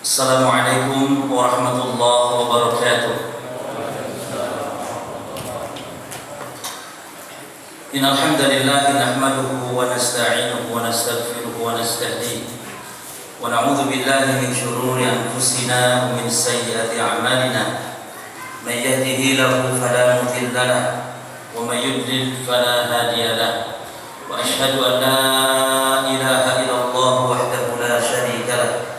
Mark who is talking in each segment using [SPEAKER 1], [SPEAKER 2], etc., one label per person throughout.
[SPEAKER 1] Assalamualaikum warahmatullahi wabarakatuh. Innal hamdalillah nahmaduhu wa nasta'inuhu wa nastaghfiruhu wa nastahdihi wa na'udzu billahi min shururi anfusina wa min sayyiati a'malina. May yahdihillahu fala mudilla lahu wa may yudlil fala hadiya lahu. Wa asyhadu an la ilaha illallah wahdahu la syarika lahu.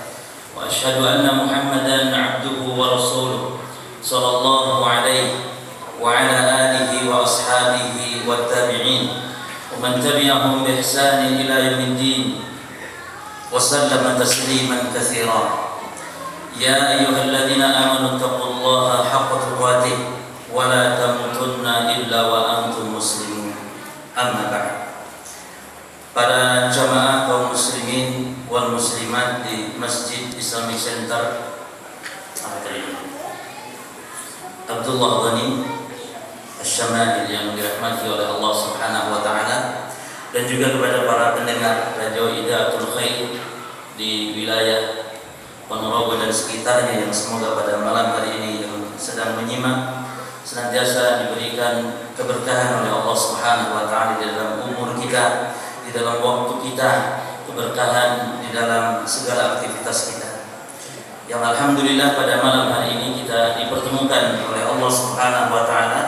[SPEAKER 1] Asyhadu anna Muhammadan abduhu wa rasuluh sallallahu alaihi wa ala alihi wa ashabihi wa tabi'in wa man tabi'ahum bi ihsanin ila yaumiddin wa sallama tasliman katsira. Ya ayyuhalladzina amanu taqullaha haqqa tuqatih wa la tamutunna illa wa antum muslimun. Amma ba'd. Para jamaah kaum muslimin wal muslimat di Masjid Islamic Center Abdullah Ghani Asy-Syamali yang dirahmati oleh Allah Subhanahu wa taala, dan juga kepada para pendengar Radio Idaatul Khair di wilayah Ponorogo dan sekitarnya yang semoga pada malam hari ini yang sedang menyimak senantiasa diberikan keberkahan oleh Allah Subhanahu wa taala di dalam umur kita, di dalam waktu kita, keberkahan di dalam segala aktivitas kita. Yang alhamdulillah pada malam hari ini kita dipertemukan oleh Allah Subhanahu wa taala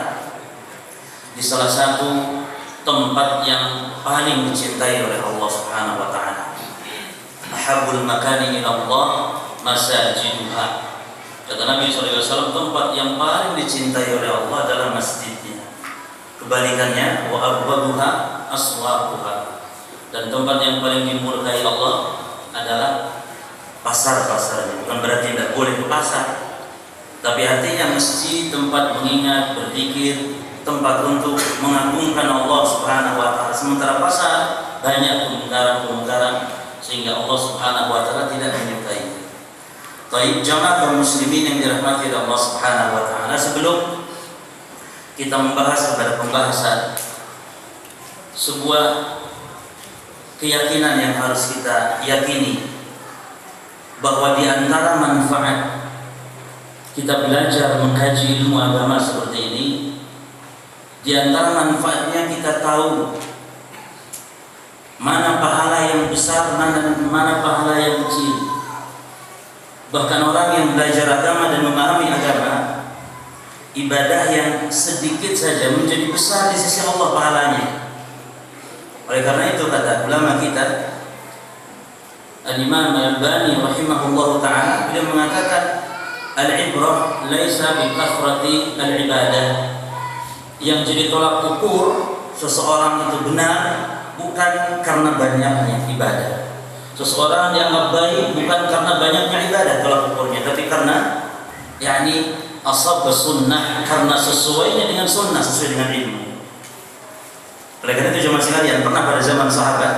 [SPEAKER 1] di salah satu tempat yang paling dicintai oleh Allah Subhanahu wa taala. Ahabbul makani ila Allah masajiduha. Kata Nabi SAW, tempat yang paling dicintai oleh Allah adalah masjidnya. Kebalikannya, wa abwabuha aswaquha. Dan tempat yang paling dimurkai Allah adalah pasar-pasarnya. Bukan berarti tidak boleh ke pasar, tapi artinya masjid tempat mengingat, berzikir, tempat untuk mengagungkan Allah Subhanahu wa taala. Sementara pasar banyak kemungkaran-kemungkaran sehingga Allah Subhanahu wa taala tidak menyukai. Baik jamaah kaum muslimin yang dirahmati oleh Allah Subhanahu wa taala, sebelum kita membahas pada pembahasan sebuah keyakinan yang harus kita yakini, bahwa di antara manfaat kita belajar mengkaji ilmu agama seperti ini, di antara manfaatnya kita tahu mana pahala yang besar, mana pahala yang kecil. Bahkan orang yang belajar agama dan memahami agama, ibadah yang sedikit saja menjadi besar di sisi Allah pahalanya. Oleh karena itu kata ulama kita Al-Imam Al-Albani rahimahullah ta'ala, beliau mengatakan al-ibrah laisa bi kathrati al-ibadah. Yang jadi tolak ukur seseorang itu benar bukan karena banyaknya ibadah. Seseorang dianggap baik bukan karena banyaknya ibadah tolak ukurnya, tapi karena ashab sunnah, karena sesuainya dengan sunnah, sesuai dengan ilmu. Oleh karena itu jemaah sekalian, pernah pada zaman sahabat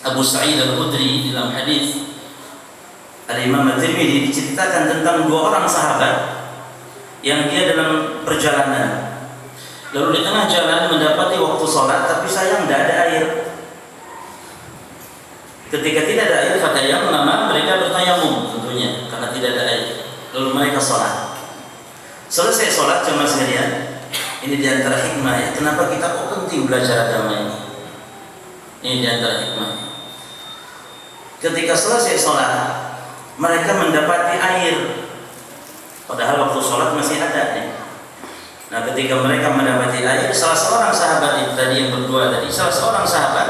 [SPEAKER 1] Abu Sa'id Al-Khudri dalam hadis Al-Imam At-Tirmidzi diceritakan tentang dua orang sahabat yang dia dalam perjalanan, lalu di tengah jalan mendapati waktu sholat, tapi sayang tidak ada air. Ketika tidak ada air, fatayamum, mereka bertayamum tentunya karena tidak ada air. Lalu mereka sholat. Selesai sholat jemaah sekalian, ini diantara hikmah ya, kenapa kita kok penting belajar agama ini. Ini diantara hikmah. Ketika selesai sholat, mereka mendapati air, padahal waktu sholat masih ada ya. Nah, ketika mereka mendapati air, salah seorang sahabat itu tadi yang berdua tadi, salah seorang sahabat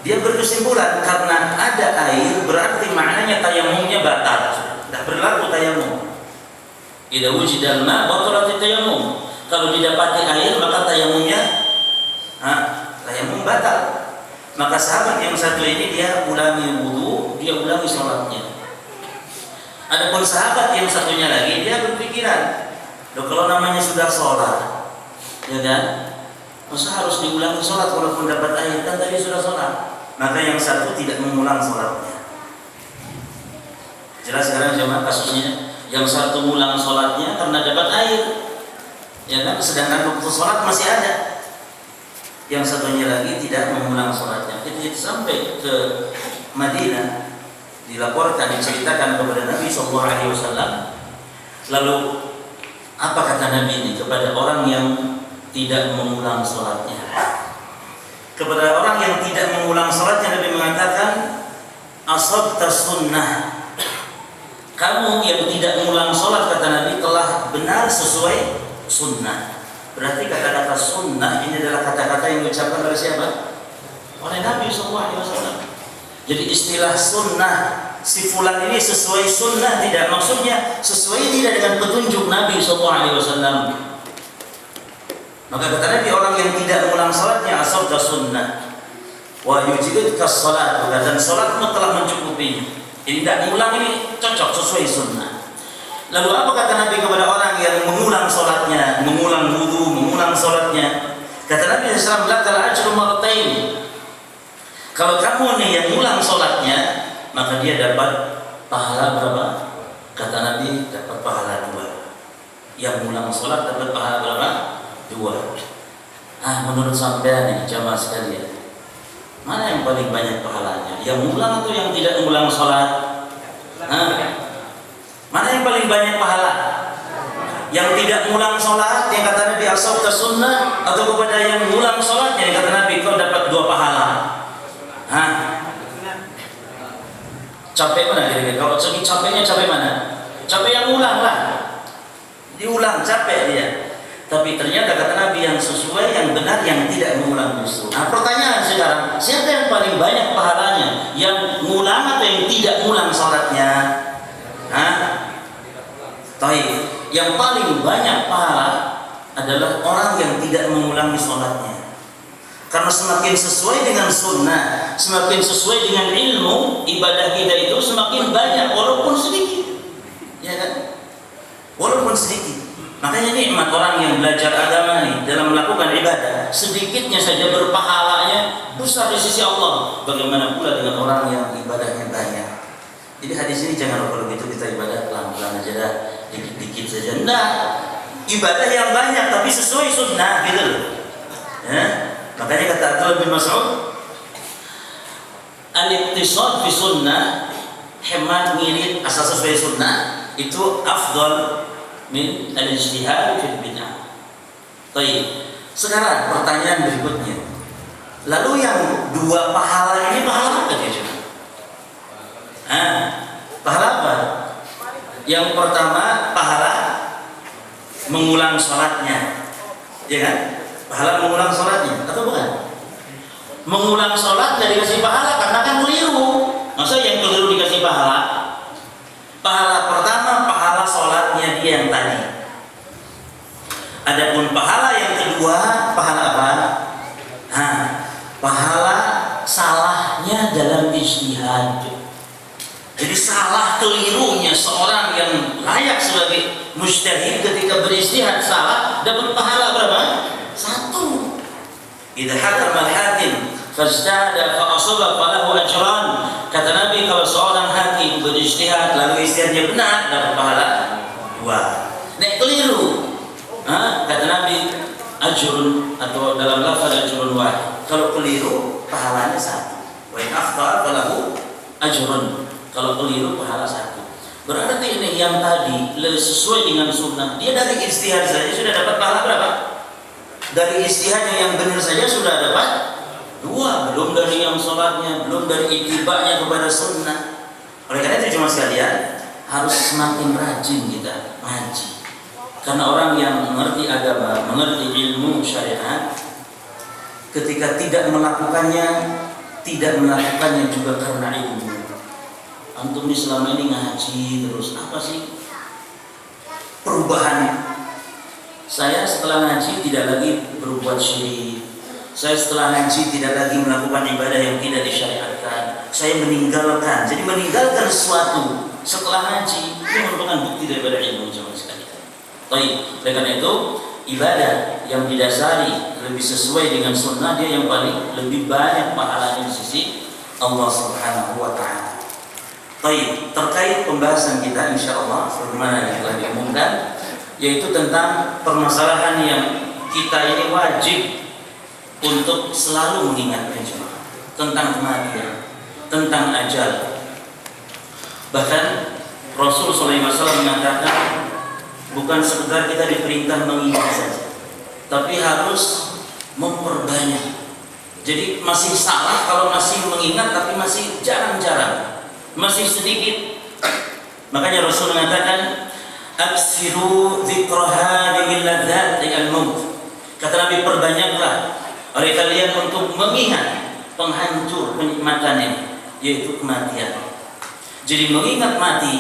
[SPEAKER 1] dia berkesimpulan karena ada air berarti maknanya tayamumnya batal, tidak berlaku tayamum. Idza wujidal ma batalat tayamum. Kalau didapati air maka tayamumnya tayamum batal. Maka sahabat yang satu ini dia ulangi wudu, dia ulangi sholatnya. Adapun sahabat yang satunya lagi dia berpikiran, loh kalau namanya sudah sholat, ya kan, masa harus diulangi sholat walaupun dapat air, kan tadi sudah sholat. Maka yang satu tidak mengulang sholatnya. Jelas sekarang jemaah kasusnya, yang satu mengulang sholatnya karena dapat air, ya kan, sedangkan waktu sholat masih ada. Yang satunya lagi tidak mengulang sholatnya. Ketika sampai ke Madinah, dilaporkan, diceritakan kepada Nabi SAW. Lalu apa kata Nabi ini kepada orang yang tidak mengulang sholatnya? Kepada orang yang tidak mengulang sholatnya, Nabi mengatakan, asabta sunnah. Kamu yang tidak mengulang sholat, kata Nabi, telah benar sesuai sunnah. Berarti kata-kata sunnah ini adalah kata-kata yang diucapkan oleh siapa? Oleh Nabi SAW. Jadi istilah sunnah, si fulan ini sesuai sunnah, tidak, maksudnya sesuai tidak dengan petunjuk Nabi SAW. Maka kata Nabi, orang yang tidak mengulang sholatnya asabta sunnah wa yujidka sholat, dan sholatmu telah mencukupinya. Ini tidak diulang, ini cocok sesuai sunnah. Lalu apa kata Nabi kepada orang yang mengulang sholatnya, mengulang wudu, mengulang sholatnya? Kata Nabi SAW, lakal ajru marratain. Kalau kamu nih yang mengulang sholatnya, maka dia dapat pahala berapa? Kata Nabi, dapat pahala 2. Yang mengulang sholat dapat pahala berapa? 2. Menurut sampean nih jamaah sekalian, mana yang paling banyak pahalanya? Yang mengulang atau yang tidak mengulang sholat? Mana yang paling banyak pahala? Yang tidak mengulang sholat, yang kata Nabi asabta sunnah, atau kepada yang mengulang sholatnya, yang kata Nabi kau dapat 2 pahala? Capek mana kira-kira? Kalau segi capeknya capek mana? Capek yang ulang lah, diulang capek dia. Tapi ternyata kata Nabi yang sesuai, yang benar, yang tidak mengulang justru. Pertanyaan sekarang, siapa yang paling banyak pahalanya? Yang mengulang atau yang tidak mengulang sholatnya? Yang paling banyak pahala adalah orang yang tidak mengulangi sholatnya. Karena semakin sesuai dengan sunnah, semakin sesuai dengan ilmu, ibadah kita itu semakin banyak, walaupun sedikit, ya kan? Walaupun sedikit. Makanya nikmat orang yang belajar agama nih, dalam melakukan ibadah, sedikitnya saja berpahalanya besar di sisi Allah. Bagaimana pula dengan orang yang ibadahnya banyak? Jadi hadis ini jangan kalau begitu kita ibadah pelan-pelan aja dah, dikit-dikit saja. Enggak, ibadah yang banyak tapi sesuai sunnah gitu loh. Ya? Makanya kata Abdullah bin Mas'ud, al-iqtisad fi sunnah, hemat ngirit asal sesuai sunnah, itu afdal min al-ijtihad fil bid'ah. Baik. Sekarang pertanyaan berikutnya. Lalu yang 2 pahala ini pahala apa dia? Pahala apa? Yang pertama pahala mengulang sholatnya, ya kan? Pahala mengulang sholatnya atau bukan? Mengulang sholat tidak dikasih pahala karena kan keliru. Masa yang keliru dikasih pahala? Pahala pertama pahala sholatnya dia yang tadi. Adapun pahala yang kedua, pahala apa? Pahala salahnya dalam ijtihad. Jadi salah kelirunya seorang yang layak sebagai mujtahid ketika berijtihad salah, dapat pahala berapa? 1. Idza hakama al-hakim fajtahada fa asaba falahu ajran. Kata Nabi, kalau seorang hakim berijtihad lalu ijtihadnya benar, dapat pahala 2. Nek keliru, kata Nabi, ajrun, atau dalam lafaz ajrun wahid. Kalau keliru pahalanya 1. Wa in akhta falahu ajrun. Kalau keliru pahala 1. Berarti ini yang tadi sesuai dengan sunnah, dia dari ijtihad saja sudah dapat pahala berapa? Dari ijtihadnya yang benar saja sudah dapat 2, belum dari yang sholatnya, belum dari ittiba'nya kepada sunnah. Oleh karena itu cuma sekalian, harus semakin rajin kita ngaji. Karena orang yang mengerti agama, mengerti ilmu syariat, ketika tidak melakukannya juga karena ilmu. Antum ini selama ini ngaji terus, apa sih perubahannya? Saya setelah ngaji tidak lagi berbuat syirik. Saya setelah ngaji tidak lagi melakukan ibadah yang tidak disyariatkan. Saya meninggalkan. Jadi meninggalkan sesuatu setelah ngaji itu merupakan bukti daripada ilmu jamaah sekalian. Baik, oleh karena itu ibadah yang didasari lebih sesuai dengan sunnah dia yang paling lebih banyak pahalanya di sisi Allah Subhanahu wa taala. Baik, terkait pembahasan kita insyaallah sebagaimana yang telah diumumkan, yaitu tentang permasalahan yang kita ini wajib untuk selalu mengingatkan jemaah tentang kematian, tentang ajal. Bahkan Rasul SAW mengatakan bukan sekedar kita diperintah mengingat saja, tapi harus memperbanyak. Jadi masih salah kalau masih mengingat tapi masih jarang-jarang, masih sedikit. Makanya Rasul mengatakan aksiru dzikra hadhil ladzati al-maut. Kata Nabi, perbanyaklah oleh kalian untuk mengingat penghancur kenikmatan ini, yaitu kematian. Jadi mengingat mati,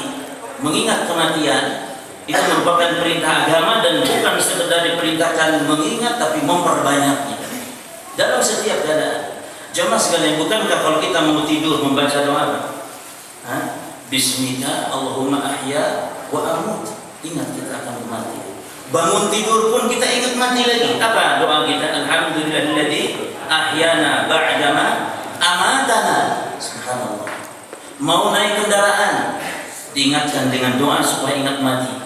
[SPEAKER 1] mengingat kematian itu merupakan perintah agama dan bukan sekedar diperintahkan mengingat tapi memperbanyaknya dalam setiap keadaan. Jamaah sekalian, bukankah kalau kita mau tidur membaca doa apa? Bismika Allahumma ahya wa amut. Ingat kita akan mati. Bangun tidur pun kita ingat mati lagi. Apa doa kita? Alhamdulillahilladzi ahyana ba'dama amatana. Subhanallah. Mau naik kendaraan, diingatkan dengan doa supaya ingat mati.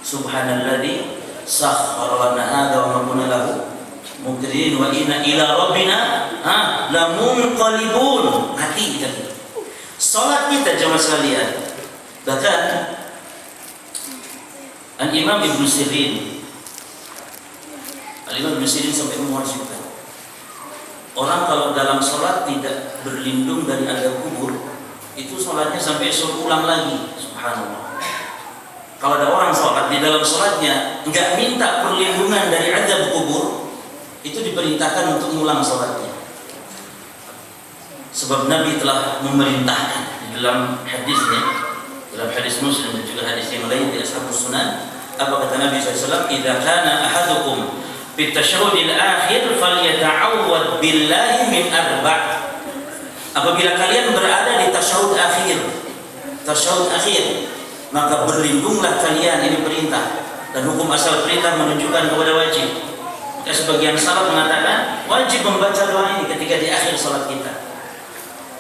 [SPEAKER 1] Subhanalladzi sakhkhara lana hadza wa ma kunna lahu muqrinin wa inna ila rabbina lamunqalibun. Hati kita. Salat kita jemaah sekalian. Bahkan Al-Imam Ibnu Sirin sampai mewajibkan orang kalau dalam sholat tidak berlindung dari azab kubur, itu sholatnya sampai suruh ulang lagi. Subhanallah. Kalau ada orang sholat di dalam sholatnya nggak minta perlindungan dari azab kubur, itu diperintahkan untuk mengulang sholatnya. Sebab Nabi telah memerintahkan di dalam hadisnya, dalam hadis Muslim dan juga hadis yang lain di Ashabus Sunan. Apa kata Nabi SAW? Idza kana ahadukum fi tasyahhudil akhir falyata'awwad billahi min arba'. Apabila kalian berada di tasyahud akhir, maka berlindunglah kalian. Ini perintah, dan hukum asal perintah menunjukkan kepada wajib. Sebagian salaf mengatakan wajib membaca doa ini ketika di akhir salat kita.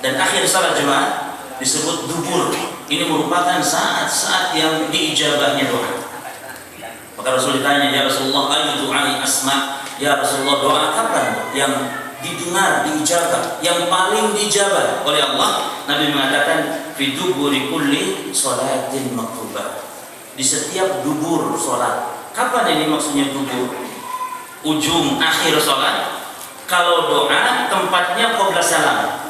[SPEAKER 1] Dan akhir salat jemaah disebut dubur. Ini merupakan saat-saat yang diijabahnya doa. Maka Rasul ditanya, ya Rasulullah, ayu du'ai asma? Ya Rasulullah, doa kapan yang didengar, diijabah, yang paling diijabah oleh Allah? Nabi mengatakan fi duburi kulli sholatin maktubah. Di setiap dubur salat. Kapan ini maksudnya dubur? Ujung akhir salat. Kalau doa tempatnya qabla salam.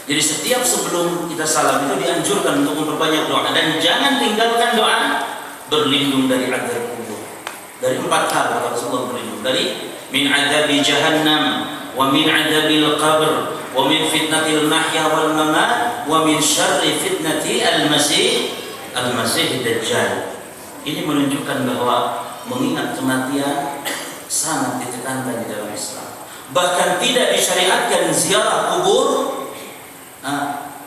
[SPEAKER 1] Jadi setiap sebelum kita salam itu dianjurkan untuk memperbanyak doa, dan jangan tinggalkan doa berlindung dari azab kubur. Dari 4 hal kata Rasulullah berlindung, dari min adzabi jahannam wa min adzabil qabr wa min fitnatil mahya wal mamat wa min syarri fitnati al-masih dajjal. Ini menunjukkan bahwa mengingat kematian sangat ditekankan di dalam Islam. Bahkan tidak disyariatkan ziarah kubur.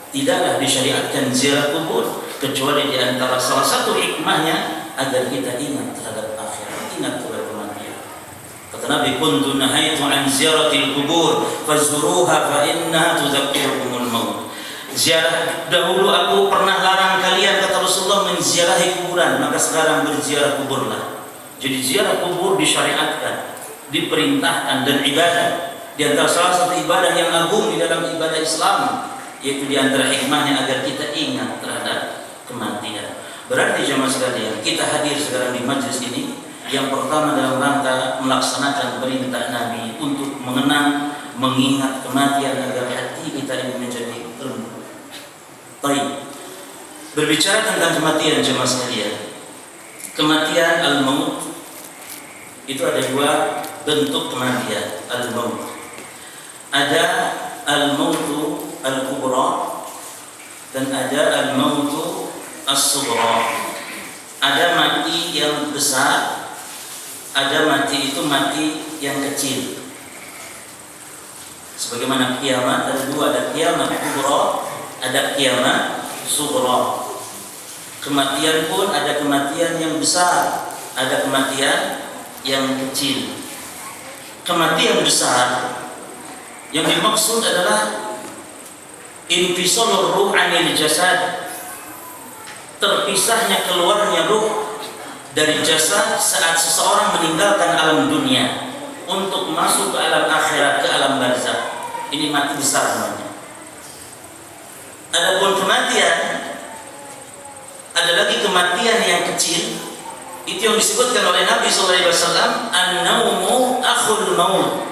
[SPEAKER 1] Tidaklah disyariatkan ziarah kubur kecuali di antara salah satu hikmahnya agar kita ingat terhadap akhirat, ingat terhadap kematian. Kata Nabi, kuntu nahaitu an ziyaratil kubur fazuruha fa innaha tudzakkirukumul maut. Ziarah dahulu aku pernah larang kalian, kata Rasulullah, menziarahi kuburan, maka sekarang berziarah kuburlah. Jadi ziarah kubur disyariatkan, diperintahkan, dan ibadah. Di antara salah satu ibadah yang agung di dalam ibadah Islam, yaitu di antara hikmahnya agar kita ingat terhadap kematian. Berarti jemaah sekalian, kita hadir sekarang di majlis ini yang pertama dalam rangka melaksanakan perintah Nabi untuk mengenang, mengingat kematian agar hati kita ini menjadi lembut. Baik. Berbicara tentang kematian jemaah sekalian, kematian al-maut itu ada 2 bentuk kematian al-maut. Ada al-mautu al-kubra dan ada al-mautu as-sughra. Ada mati yang besar, ada mati itu mati yang kecil. Sebagaimana kiamat ada 2, ada kiamat kubra, ada kiamat sughra. Kematian pun ada kematian yang besar, ada kematian yang kecil. Kematian besar yang dimaksud adalah infisalur ruh anil jasad, terpisahnya keluarnya ruh dari jasad saat seseorang meninggalkan alam dunia untuk masuk ke alam akhirat, ke alam barzakh. Ini mati besar namanya. Adapun kematian lagi kematian yang kecil. Itu yang disebutkan oleh Nabi SAW, an-naumu akhul maut.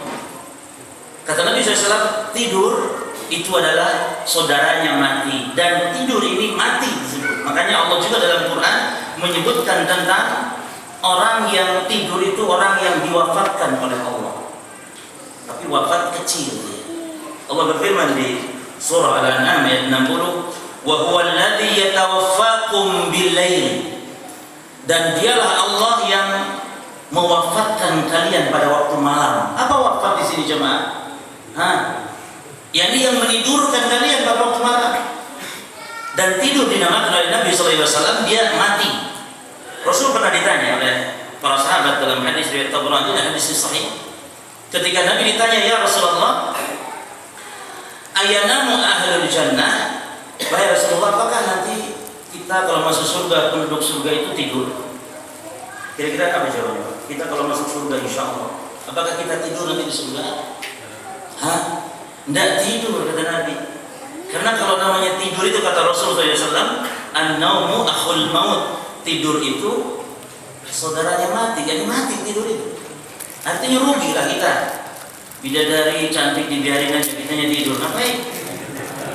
[SPEAKER 1] Kata Nabi SAW, tidur itu adalah saudaranya mati, dan tidur ini mati disebut. Makanya Allah juga dalam Quran menyebutkan tentang orang yang tidur itu orang yang diwafatkan oleh Allah, tapi wafat kecil. Allah berfirman di surah Al-An'am ayat 60, wa huwa alladhi yatawaffakum bil-lail, dan dialah Allah yang mewafatkan kalian pada waktu malam. Apa wafat di sini jemaah? Yang menidurkan kalian pada waktu malam. Dan tidur dinamakan oleh Nabi SAW dia mati. Rasul pernah ditanya oleh para sahabat dalam hadis riwayat Tabrani dan hadis sahih. Ketika Nabi ditanya, ya Rasulullah, ayanamu ahlul jannah, wahai Rasulullah, apakah nanti kita kalau masuk surga, penduduk surga itu tidur? Kira-kira apa jawabannya? Kita kalau masuk surga insya Allah, apakah kita tidur nanti di surga? Tidak tidur, kata Nabi. Karena kalau namanya tidur itu, kata Rasulullah SAW, an-naumu akhul maut, tidur itu saudaranya mati. Jadi mati tidur itu, artinya rugilah kita. Bidadari cantik dibiarin aja, kitanya tidur, ngapain?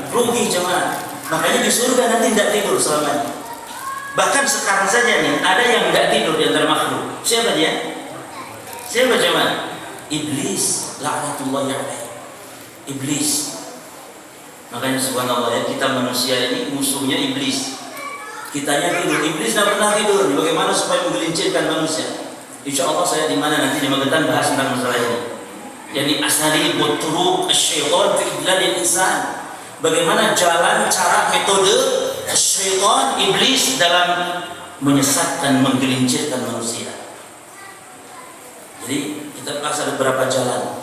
[SPEAKER 1] Rugi jemaah. Makanya di surga nanti tidak tidur selamanya. Bahkan sekarang saja nih, ada yang tidak tidur di antara makhluk. Siapa dia? Siapa jemaah? Iblis, laknatullahi alaihi. Iblis. Makanya subhanallah ya, kita manusia ini musuhnya iblis. Kitanya tidur, iblis tidak pernah tidur. Bagaimana supaya menggelincirkan manusia? Insya Allah saya di mana nanti di Magetan bahas tentang masalah ini. Jadi asali buat turuk syaitan fi idlalil insan. Bagaimana jalan, cara, metode syaitan, iblis dalam menyesatkan, menggelincirkan manusia. Jadi kita bahas ada beberapa jalan.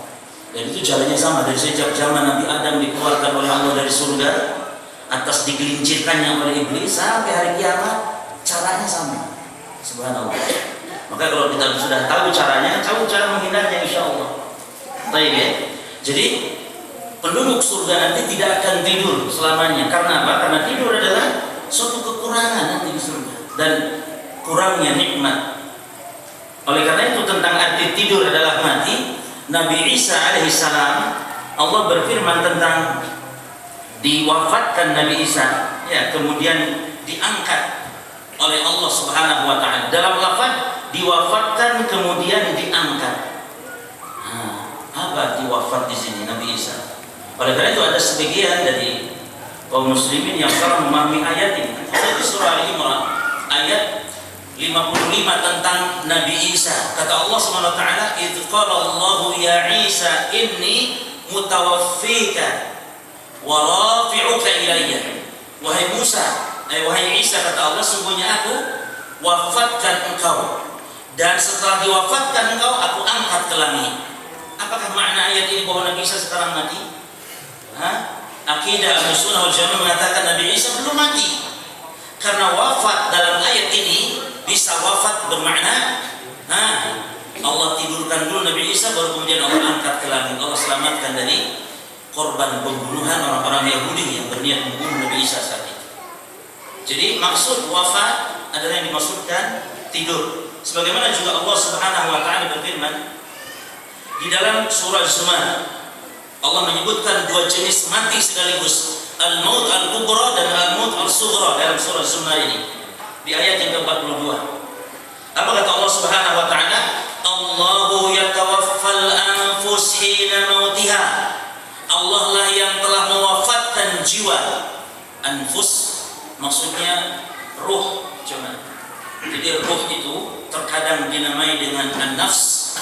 [SPEAKER 1] Dan itu jalannya sama dari sejak zaman Nabi Adam dikeluarkan oleh Allah dari surga atas digelincirkannya oleh iblis sampai hari kiamat, caranya sama. Subhanallah. Maka kalau kita sudah tahu caranya, tahu cara menghindarnya insya Allah. Baik ya. Jadi penduduk surga nanti tidak akan tidur selamanya. Karena apa? Karena tidur adalah suatu kekurangan nanti di surga dan kurangnya nikmat. Oleh karena itu tentang arti tidur adalah mati, Nabi Isa alaihissalam, Allah berfirman tentang diwafatkan Nabi Isa, ya, kemudian diangkat oleh Allah Subhanahu wa taala. Dalam lafaz diwafatkan kemudian diangkat. Apa diwafat di sini Nabi Isa? Oleh karena itu ada sebagian dari kaum muslimin yang salah memahami ayat ini. Di surah Al-Imran ayat 55 tentang Nabi Isa. Kata Allah Subhanahu wa taala, "Idz qala Allahu ya Isa inni mutawaffika wa rafi'uka ilayya." Wahai Musa, wahai Isa, kata Allah, sungguhnya aku wafatkan engkau, dan setelah diwafatkan engkau aku angkat ke langit. Apakah makna ayat ini bahwa Nabi Isa sekarang mati? Akidah Ahlussunnah wal Jamaah mengatakan Nabi Isa belum mati. Karena wafat dalam ayat ini bisa wafat bermakna Allah tidurkan dulu Nabi Isa, baru kemudian Allah angkat ke langit. Allah selamatkan dari korban pembunuhan orang-orang Yahudi yang berniat membunuh Nabi Isa saat itu. Jadi maksud wafat adalah yang dimaksudkan tidur. Sebagaimana juga Allah Subhanahu wa taala berfirman di dalam surah Zumar, Allah menyebutkan dua jenis mati sekaligus, al-maut al-kubra dan al-maut al-sughra dalam surah Zumar ini. Di ayat yang ke-42. Apa kata Allah Subhanahu wa taala? Allahu yatawaffal anfus hina mautiha. Allah lah yang telah mewafatkan jiwa. Anfus maksudnya ruh, cuman. Jadi ruh itu terkadang dinamai dengan an-nafs,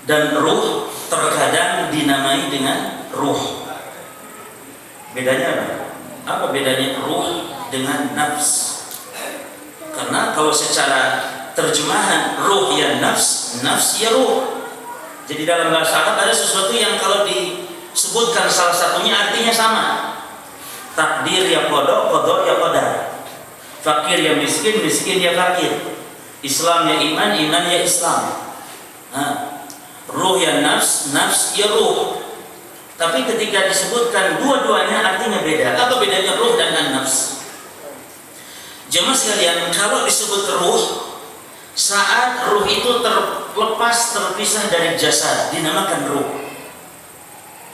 [SPEAKER 1] dan ruh terkadang dinamai dengan ruh. Bedanya apa? Apa bedanya ruh dengan nafs? Karena kalau secara terjemahan ruh ya nafs, nafs ya ruh. Jadi dalam bahasa Arab ada sesuatu yang kalau disebutkan salah satunya artinya sama. Takdir ya qada, qada ya qadar. Fakir ya miskin, miskin ya fakir. Islam ya iman, iman ya Islam. Ruh ya nafs, nafs ya ruh. Tapi ketika disebutkan dua-duanya artinya beda. Apa bedanya ruh dan nafs? Jemaah sekalian, kalau disebut ruh, saat ruh itu terpisah dari jasad, dinamakan ruh.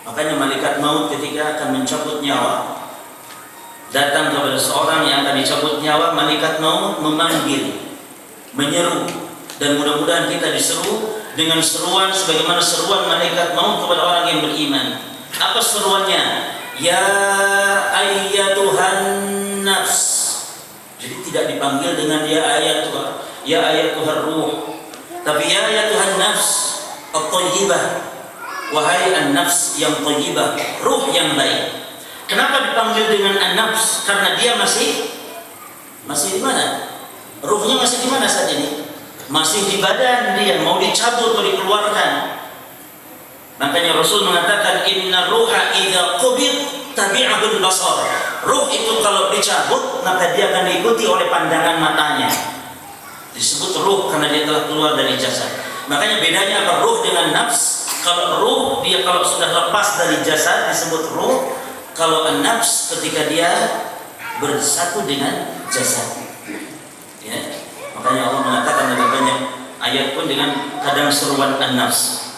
[SPEAKER 1] Makanya malaikat maut ketika akan mencabut nyawa, datang kepada seorang yang akan dicabut nyawa, malaikat maut memanggil, menyeru, dan mudah-mudahan kita diseru dengan seruan sebagaimana seruan malaikat maut kepada orang yang beriman. Apa seruannya? Ya ayyatuhan nafs. Jadi tidak dipanggil dengan ya ayatuhar ruh, tapi ya ayatuhan nafs at-thayyibah. Wahai an-nafs yang thayyibah, ruh yang baik. Kenapa dipanggil dengan an-nafs? Karena dia masih di mana? Ruhnya masih di mana saat ini? Masih di badan dia, mau dicabut atau dikeluarkan. Makanya Rasul mengatakan inna ruha idza qubid tabi'ahul basar. Ruh itu kalau dicabut maka dia akan diikuti oleh pandangan matanya. Disebut ruh karena dia telah keluar dari jasad. Makanya bedanya apa ruh dengan nafs? Kalau ruh dia kalau sudah lepas dari jasad disebut ruh. Kalau an-nafs ketika dia bersatu dengan jasad. Ya. Makanya Allah mengatakan dalam banyak ayat pun dengan kadang seruan an-nafs.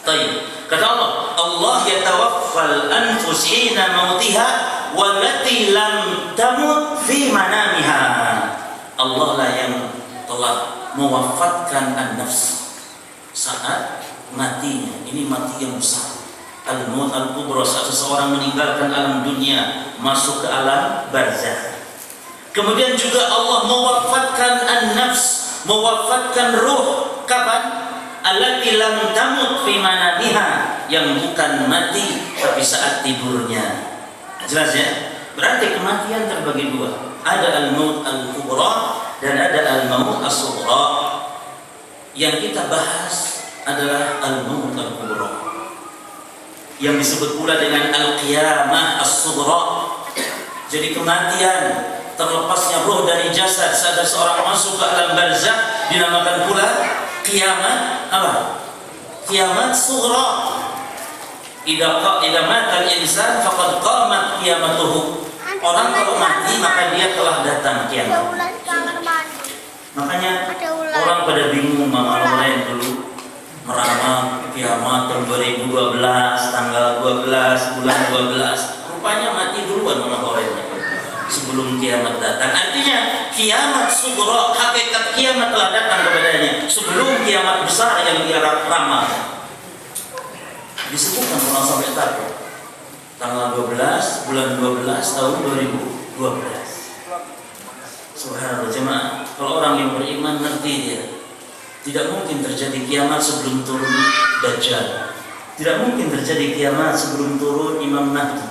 [SPEAKER 1] Baik. Kata Allah, Allah yatawaffal anfus hina mautiha wallati lam tamut fi manamiha. Allah lah yang telah mewafatkan an-nafs saat matinya. Ini mati yang besar. Al-maut al-kubra, saat seseorang meninggalkan alam dunia masuk ke alam barzakh. Kemudian juga Allah mewafatkan an-nafs, mewafatkan ruh kapan? Allati lam tamut fi manamiha, yang bukan mati tapi saat tidurnya. Jelas ya? Berarti kematian terbagi dua. Ada al-maut al-kubra dan ada al-maut as-sughra. Yang kita bahas adalah al-maut al-kubra, yang disebut pula dengan al-qiyamah as-sughra. Jadi kematian, terlepasnya ruh dari jasad saat seorang masuk ke alam barzakh dinamakan pula kiamat apa? Kiamat sughra. Idza mata al-insan faqad qamat qiyamatuhu. Orang kalau mati maka dia telah datang kiamat. Makanya orang pada bingung malam lain dulu meramal kiamat tahun 2012 tanggal 12 bulan 12. Rupanya mati duluan orang-orangnya sebelum kiamat datang. Artinya kiamat sughra, hakikat kiamat telah datang kepadanya sebelum kiamat besar yang dia ramal. Disebutkan orang sampai takut. Tanggal 12 bulan 12 tahun 2012. Subhanallah jemaah. Kalau orang yang beriman ngerti dia, tidak mungkin terjadi kiamat sebelum turun Dajjal. Tidak mungkin terjadi kiamat sebelum turun Imam Mahdi.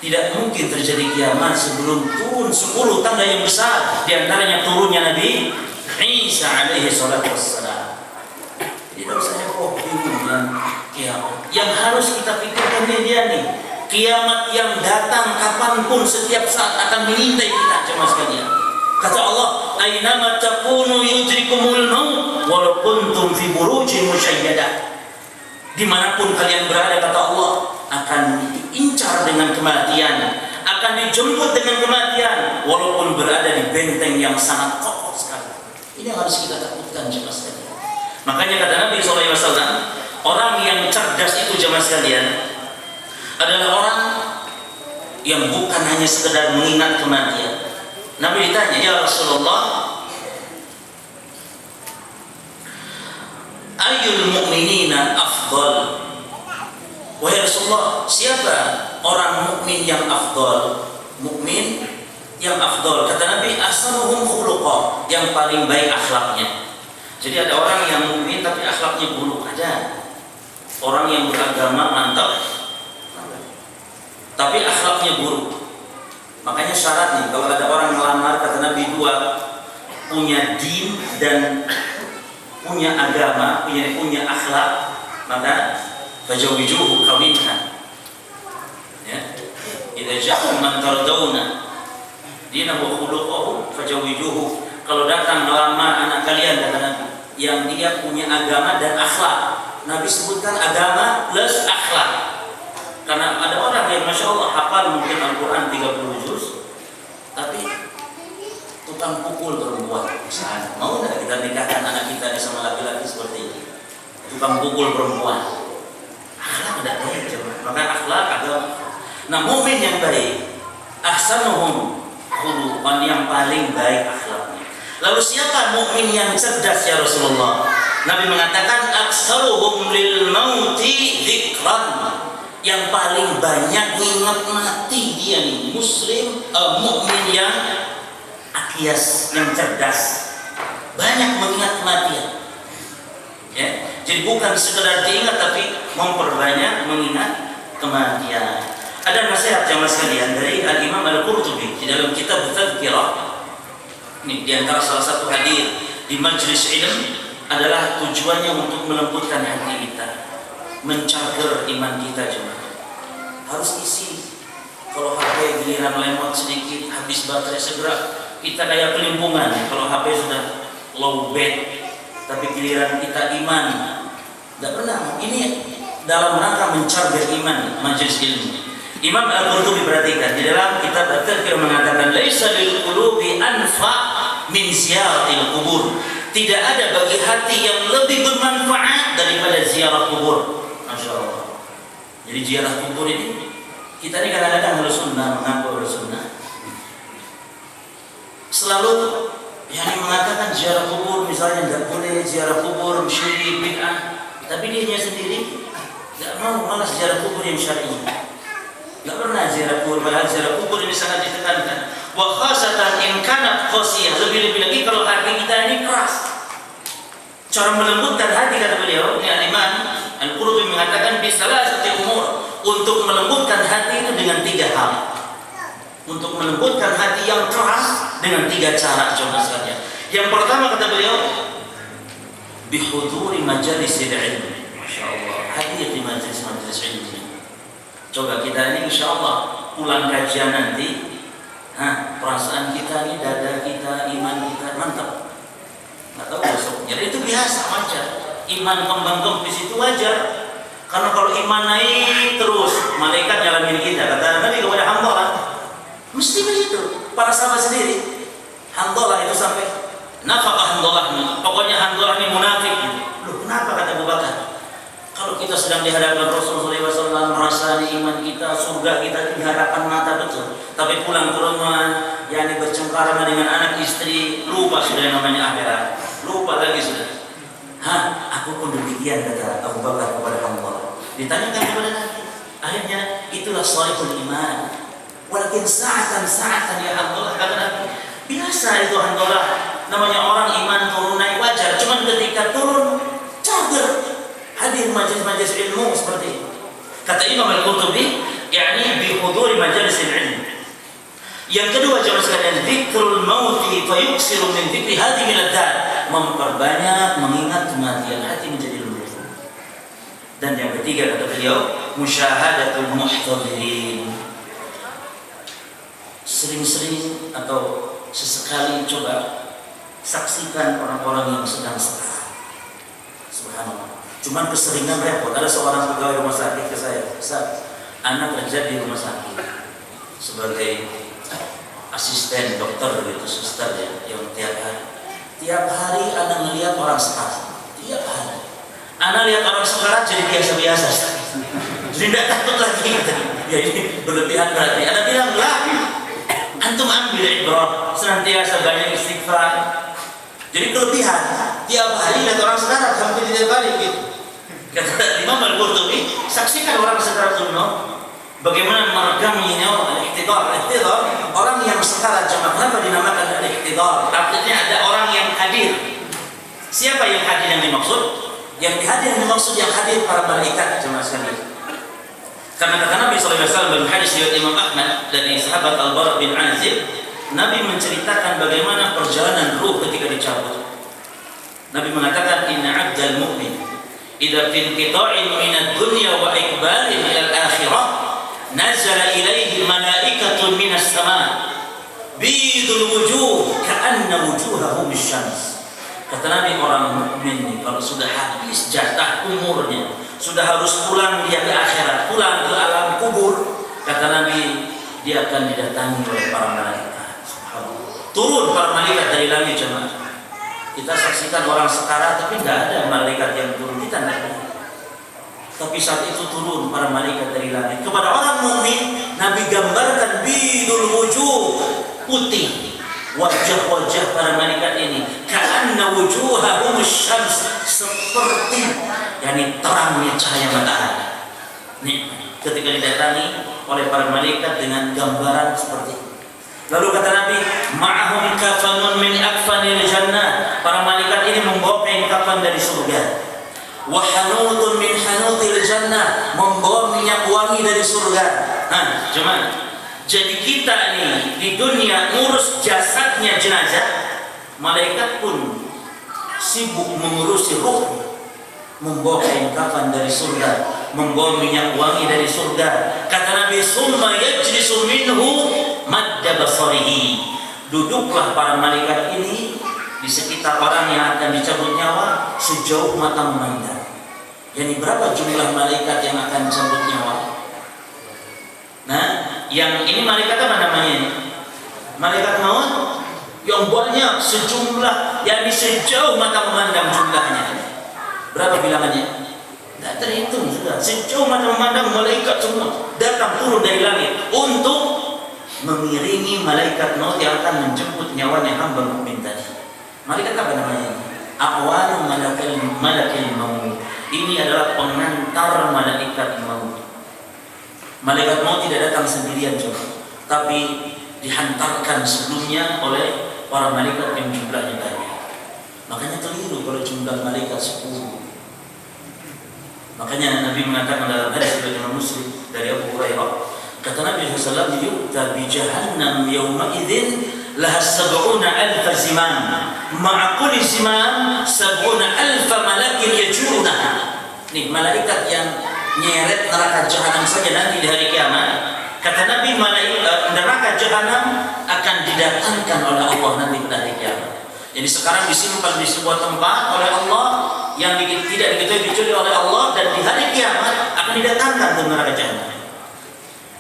[SPEAKER 1] Tidak mungkin terjadi kiamat sebelum turun 10 tanda yang besar, di antaranya turunnya Nabi Isa alaihi salatu wassalam. Tidak usah heboh dengan kiamat. Yang harus kita pikirkan dia nih, kiamat yang datang kapanpun setiap saat akan mengintai kita jemaah sekalian. Kata Allah, "Ainama takunu yudrikumul maut walau kuntum fi burujin musyayyadah." Dimanapun kalian berada, kata Allah, akan diincar dengan kematian, akan dijemput dengan kematian, walaupun berada di benteng yang sangat kokoh sekali. Ini yang harus kita takutkan jemaah sekalian. Makanya kata Nabi SAW, orang yang cerdas itu jemaah sekalian adalah orang yang bukan hanya sekedar mengingat kematian. Nabi ditanya, ya Rasulullah, ayyul mu'minina afdal? Wahai Rasulullah, siapa orang mukmin yang afdal? Mukmin yang afdal, kata Nabi, ahsanuhum khuluqa, yang paling baik akhlaknya. Jadi ada orang yang mukmin tapi akhlaknya buruk, ada. Orang yang beragama mantap tapi akhlaknya buruk. Makanya syarat nih, kalau ada orang melamar, kata Nabi, dua, punya din dan punya agama, punya akhlak, maka fajawijuhu kawinha. Ya, idza ja'akum man tardawna dinahu wa khuluquhu fajawijuhu. Kalau datang melamar anak kalian, kata Nabi, yang dia punya agama dan akhlak. Nabi sebutkan agama plus akhlak. Karena ada orang yang Masya Allah hafal mungkin Al-Quran 30 juz, tapi tukang pukul perempuan. Misalnya, mau nggak kita nikahkan anak kita sama laki-laki seperti ini? Tukang pukul perempuan. Akhlak tidak baik, maka akhlak agama. Nah, mukmin yang baik, ahsanuhum khuluqan, yang paling baik akhlaknya. Lalu siapa mukmin yang cerdas ya Rasulullah? Nabi mengatakan aktsaruhum lil mauti dzikran, yang paling banyak ingat mati dia nih muslim, mukmin yang akias, yang cerdas, banyak mengingat kematian. Ya, jadi bukan sekedar diingat tapi memperbanyak mengingat kematian. Ada nasihat jamaah sekalian dari Al-Imam Al-Qurtubi di dalam kitab Tadzkirah. Ini di antara salah satu hadir di majlis ilmu adalah tujuannya untuk melembutkan hati kita, mencagar iman kita juga. Harus isi. Kalau HP giliran lemot sedikit, habis baterai segera kita kayak kelimpungan. Kalau HP sudah low bed, tapi giliran kita iman, tidak pernah. Ini dalam rangka mencagar iman majlis ilmu. Imam Al-Qurtubi perhatikan di dalam kitab At-Tadzkirah mengatakan laisa lil qulubi anfa min ziyaratil qubur. Tidak ada bagi hati yang lebih bermanfaat daripada ziarah kubur. Masya Allah. Jadi ziarah kubur ini, kita ini kadang-kadang harus sunnah, mengaku harus sunnah. Selalu yang mengatakan ziarah kubur misalnya tidak boleh, ziarah kubur syirik bid'ah, tapi dirinya sendiri tidak mau, malah ziarah kubur yang syar'i. Tidak pernah ziarah kubur, padahal ziarah kubur ini sangat ditekankan. Wa khasatan in kanat qasiyah, lebih-lebih lagi kalau hati kita ini keras. Cara melembutkan hati kata beliau, ini Al-Imam Al-Qurtubi mengatakan bisalasati umur, untuk melembutkan hati itu dengan 3 hal. Untuk melembutkan hati yang keras dengan 3 cara coba saja. Yang pertama kata beliau bihuduri majalisil ilmi. Masya Allah, hadir di majlis-majlis ilmi. Coba kita ini insya Allah pulang kajian nanti, perasaan kita ini, dada kita, iman kita mantap. Nggak tahu besoknya, itu biasa, wajar. Iman kembang kempis itu wajar. Karena kalau iman naik terus, malaikat nyalamin kita. Kata Nabi kepada Hanzalah, mesti begitu. Para sahabat sendiri, Hanzalah itu sampai nafkah Hanzalah, pokoknya Hanzalah ini munafik. Loh, kenapa kata Abu Bakar? Kalau kita sedang di hadapan Rasulullah SAW, merasa iman kita, surga kita di hadapan mata betul. Tapi pulang ke rumah, yakni bercengkarama dengan anak istri, lupa sudah yang namanya akhirat. Lupa lagi sudah. Aku pun demikian kata Abu Bakar kepada Allah. Ditanyakan kepada Nabi. Akhirnya itulah shalihul iman. Walakin sa'atan ya Allah, kata Nabi. Biasa itu Hanzalah, namanya orang iman turun naik wajar. Cuman ketika turun, cager. Hadir majelis-majelis ilmu seperti itu. Kata Imam Al-Qurtubi, yakni bihuduri majelis ilmu. Yang kedua jemaah sekalian, dzikrul mauti fa yuksiru min dzikri hadhihi ladzat, memperbanyak mengingat kematian, hati menjadi lembut. Dan yang ketiga kata beliau, musyahadatul muhtadirin. Sering-sering atau sesekali coba saksikan orang-orang yang sedang sakit. Subhanallah. Cuman keseringan repot. Ada seorang pegawai rumah sakit ke saya, Ustaz, anak kerja di rumah sakit sebagai asisten dokter gitu, suster ya, yang tiap hari anak melihat orang sekarat. Tiap hari anak lihat orang sekarat jadi biasa-biasa, jadi tidak takut lagi gitu. Ya ini berlebihan berarti. Anak bilang lah, antum ambil ibrah, senantiasa banyak istighfar. Jadi kelebihan, tiap hari lihat orang sekarat sampai tidak balik gitu. Kata Imam Al-Qurtubi, saksikan orang sekarat dulu. Bagaimana meregamnya al-ihtidar. Orang yang sekarat, kenapa dinamakan al-ihtidar? Artinya ada orang yang hadir. Siapa yang hadir yang dimaksud? Yang hadir yang dimaksud yang hadir para malaikat jemaah sekalian. Karena kata Nabi SAW dalam hadis riwayat Imam Ahmad dari sahabat Al-Bara bin Azib, Nabi menceritakan bagaimana perjalanan ruh ketika dicabut. Nabi mengatakan, inna 'abdal mu'min idza fi inqita'in min ad-dunya wa iqbalin ila al-akhirah nazala ilaihi malaikatun min as-sama' bidul wujuh ka'anna wujuhahum asy-syams. Kata Nabi, orang mukmin kalau sudah habis jatah umurnya, sudah harus pulang dia ke akhirat, pulang ke alam kubur, kata Nabi, dia akan didatangi oleh para malaikat. turun para malaikat dari langit jemaah. Kita saksikan orang sekarang tapi tidak ada malaikat yang turun, kita tidak ada. Tapi saat itu turun para malaikat dari langit. Kepada orang mukmin Nabi gambarkan bidul wujuh, putih wajah-wajah para malaikat ini, ka'anna wujuhahum syams, seperti yakni terangnya cahaya matahari. Nih, ketika didatangi oleh para malaikat dengan gambaran seperti itu. Lalu kata Nabi, ma'ahum kafanun min akfanil jannah. Para malaikat ini membawa kain kafan dari surga. Wa hanutun min hanutil jannah, membawa minyak wangi dari surga. Cuman jadi kita nih di dunia ngurus jasadnya jenazah, malaikat pun sibuk mengurusi ruh, membawa kain kafan dari surga, membawa minyak wangi dari surga. Kata Nabi, summa yajlisu minhu madda basarihi. Duduklah para malaikat ini di sekitar orang yang akan dicabut nyawa sejauh mata memandang. Jadi berapa jumlah malaikat yang akan dicabut nyawa? Nah, yang ini malaikat apa namanya ini? Malaikat maut yang banyak, sejumlah, yakni sejauh mata memandang jumlahnya. Berapa bilangannya? Tidak terhitung sudah. Sejauh mata memandang malaikat semua datang turun dari langit untuk mengiringi malaikat maut yang akan menjemput nyawanya hamba mukmin tadi. Malaikat apa namanya? Aqwanu malakil maut. Ini adalah pengantar malaikat maut. Malaikat maut tidak datang sendirian coba, tapi dihantarkan sebelumnya oleh para malaikat yang jumlahnya banyak. Makanya keliru kalau jumlah malaikat 10. Makanya Nabi mengatakan dalam hadis riwayat Muslim dari Abu Hurairah, kata Nabi SAW, yu'ta bi jahannam yawma idzin laha 70,000 zimam, ma'a kulli zimam 70,000 malakin yajurunha. Nih malaikat yang nyeret neraka jahanam saja nanti di hari kiamat. Kata Nabi, neraka jahanam akan didatangkan oleh Allah nanti pada hari kiamat. Jadi sekarang disimpan di sebuah tempat oleh Allah yang tidak diketahui kecuali oleh Allah, dan di hari kiamat akan didatangkan ke neraka jahanam.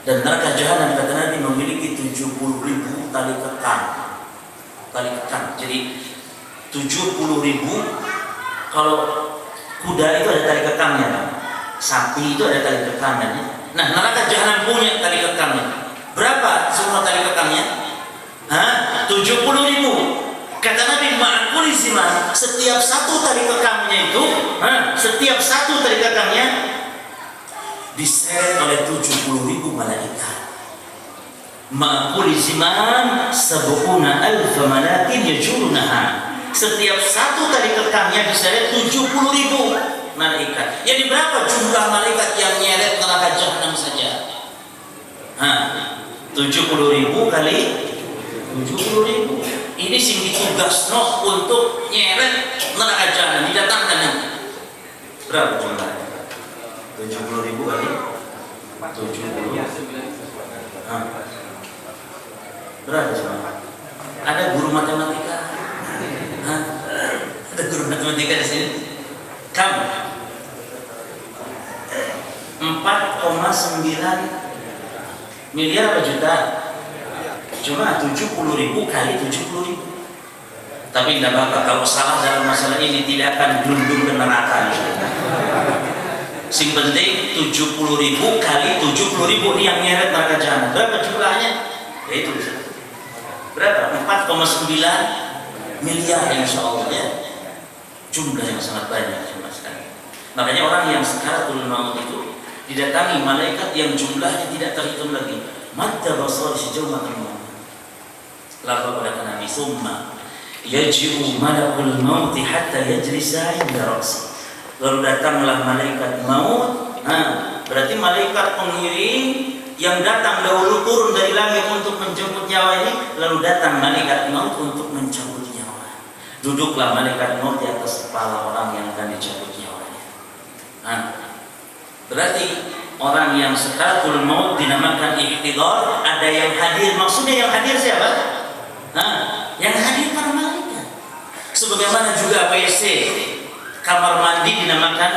[SPEAKER 1] Dan neraka jahanam kata Nabi memiliki 70.000 tali kekang. Tali kekang. Jadi 70.000, kalau kuda itu ada tali kekangnya, kan? Sapi itu ada tali kekangnya. Nah, neraka jahanam punya tali kekangnya. Berapa semua tali kekangnya? 70.000. Kata Nabi, ma'akul zimam, setiap satu tali kekangnya itu, setiap satu tali kekangnya diseret oleh 70.000 malaikat. Ma'akul zimam 70,000 malakin yajurunha. Setiap satu tali kekangnya diseret 70.000 malaikat. Jadi berapa jumlah malaikat yang nyeret neraka jahanam saja? 70.000 kali 70.000. Ini sing ditugas untuk nyeret neraka jahanam, didatangkan nanti. Berapa jumlahnya? 70.000 kali 70. Berapa jumlahnya? Ada guru matematika? Ada guru matematika di sini? Kamu 4,9 miliar apa juta? Cuma 70.000 kali 70.000. Tapi tidak apa-apa, kalau salah dalam masalah ini tidak akan gelundung ke neraka. Sing penting 70.000 kali 70.000 ini yang nyeret neraka jahanam. Berapa jumlahnya? Ya itu berapa? 4,9 miliar insya Allah ya. Jumlah yang sangat banyak cuma sekali. Makanya orang yang sakaratul maut itu didatangi malaikat yang jumlahnya tidak terhitung lagi. Madda basar sejauh mata memandang. Lalu kata Nabi, summa yaji'u malakul maut hatta yajlisa 'inda ra'si. Lalu datanglah malaikat maut. Berarti malaikat pengiring yang datang dahulu turun dari langit untuk menjemput nyawa ini, lalu datang malaikat maut untuk mencabut nyawa. Duduklah malaikat maut di atas kepala orang yang akan dicabut nyawanya. Berarti orang yang sakaratul maut dinamakan ihtidar. Ada yang hadir. Maksudnya yang hadir siapa? Yang hadir para malaikat. Sebagaimana juga WC, kamar mandi dinamakan,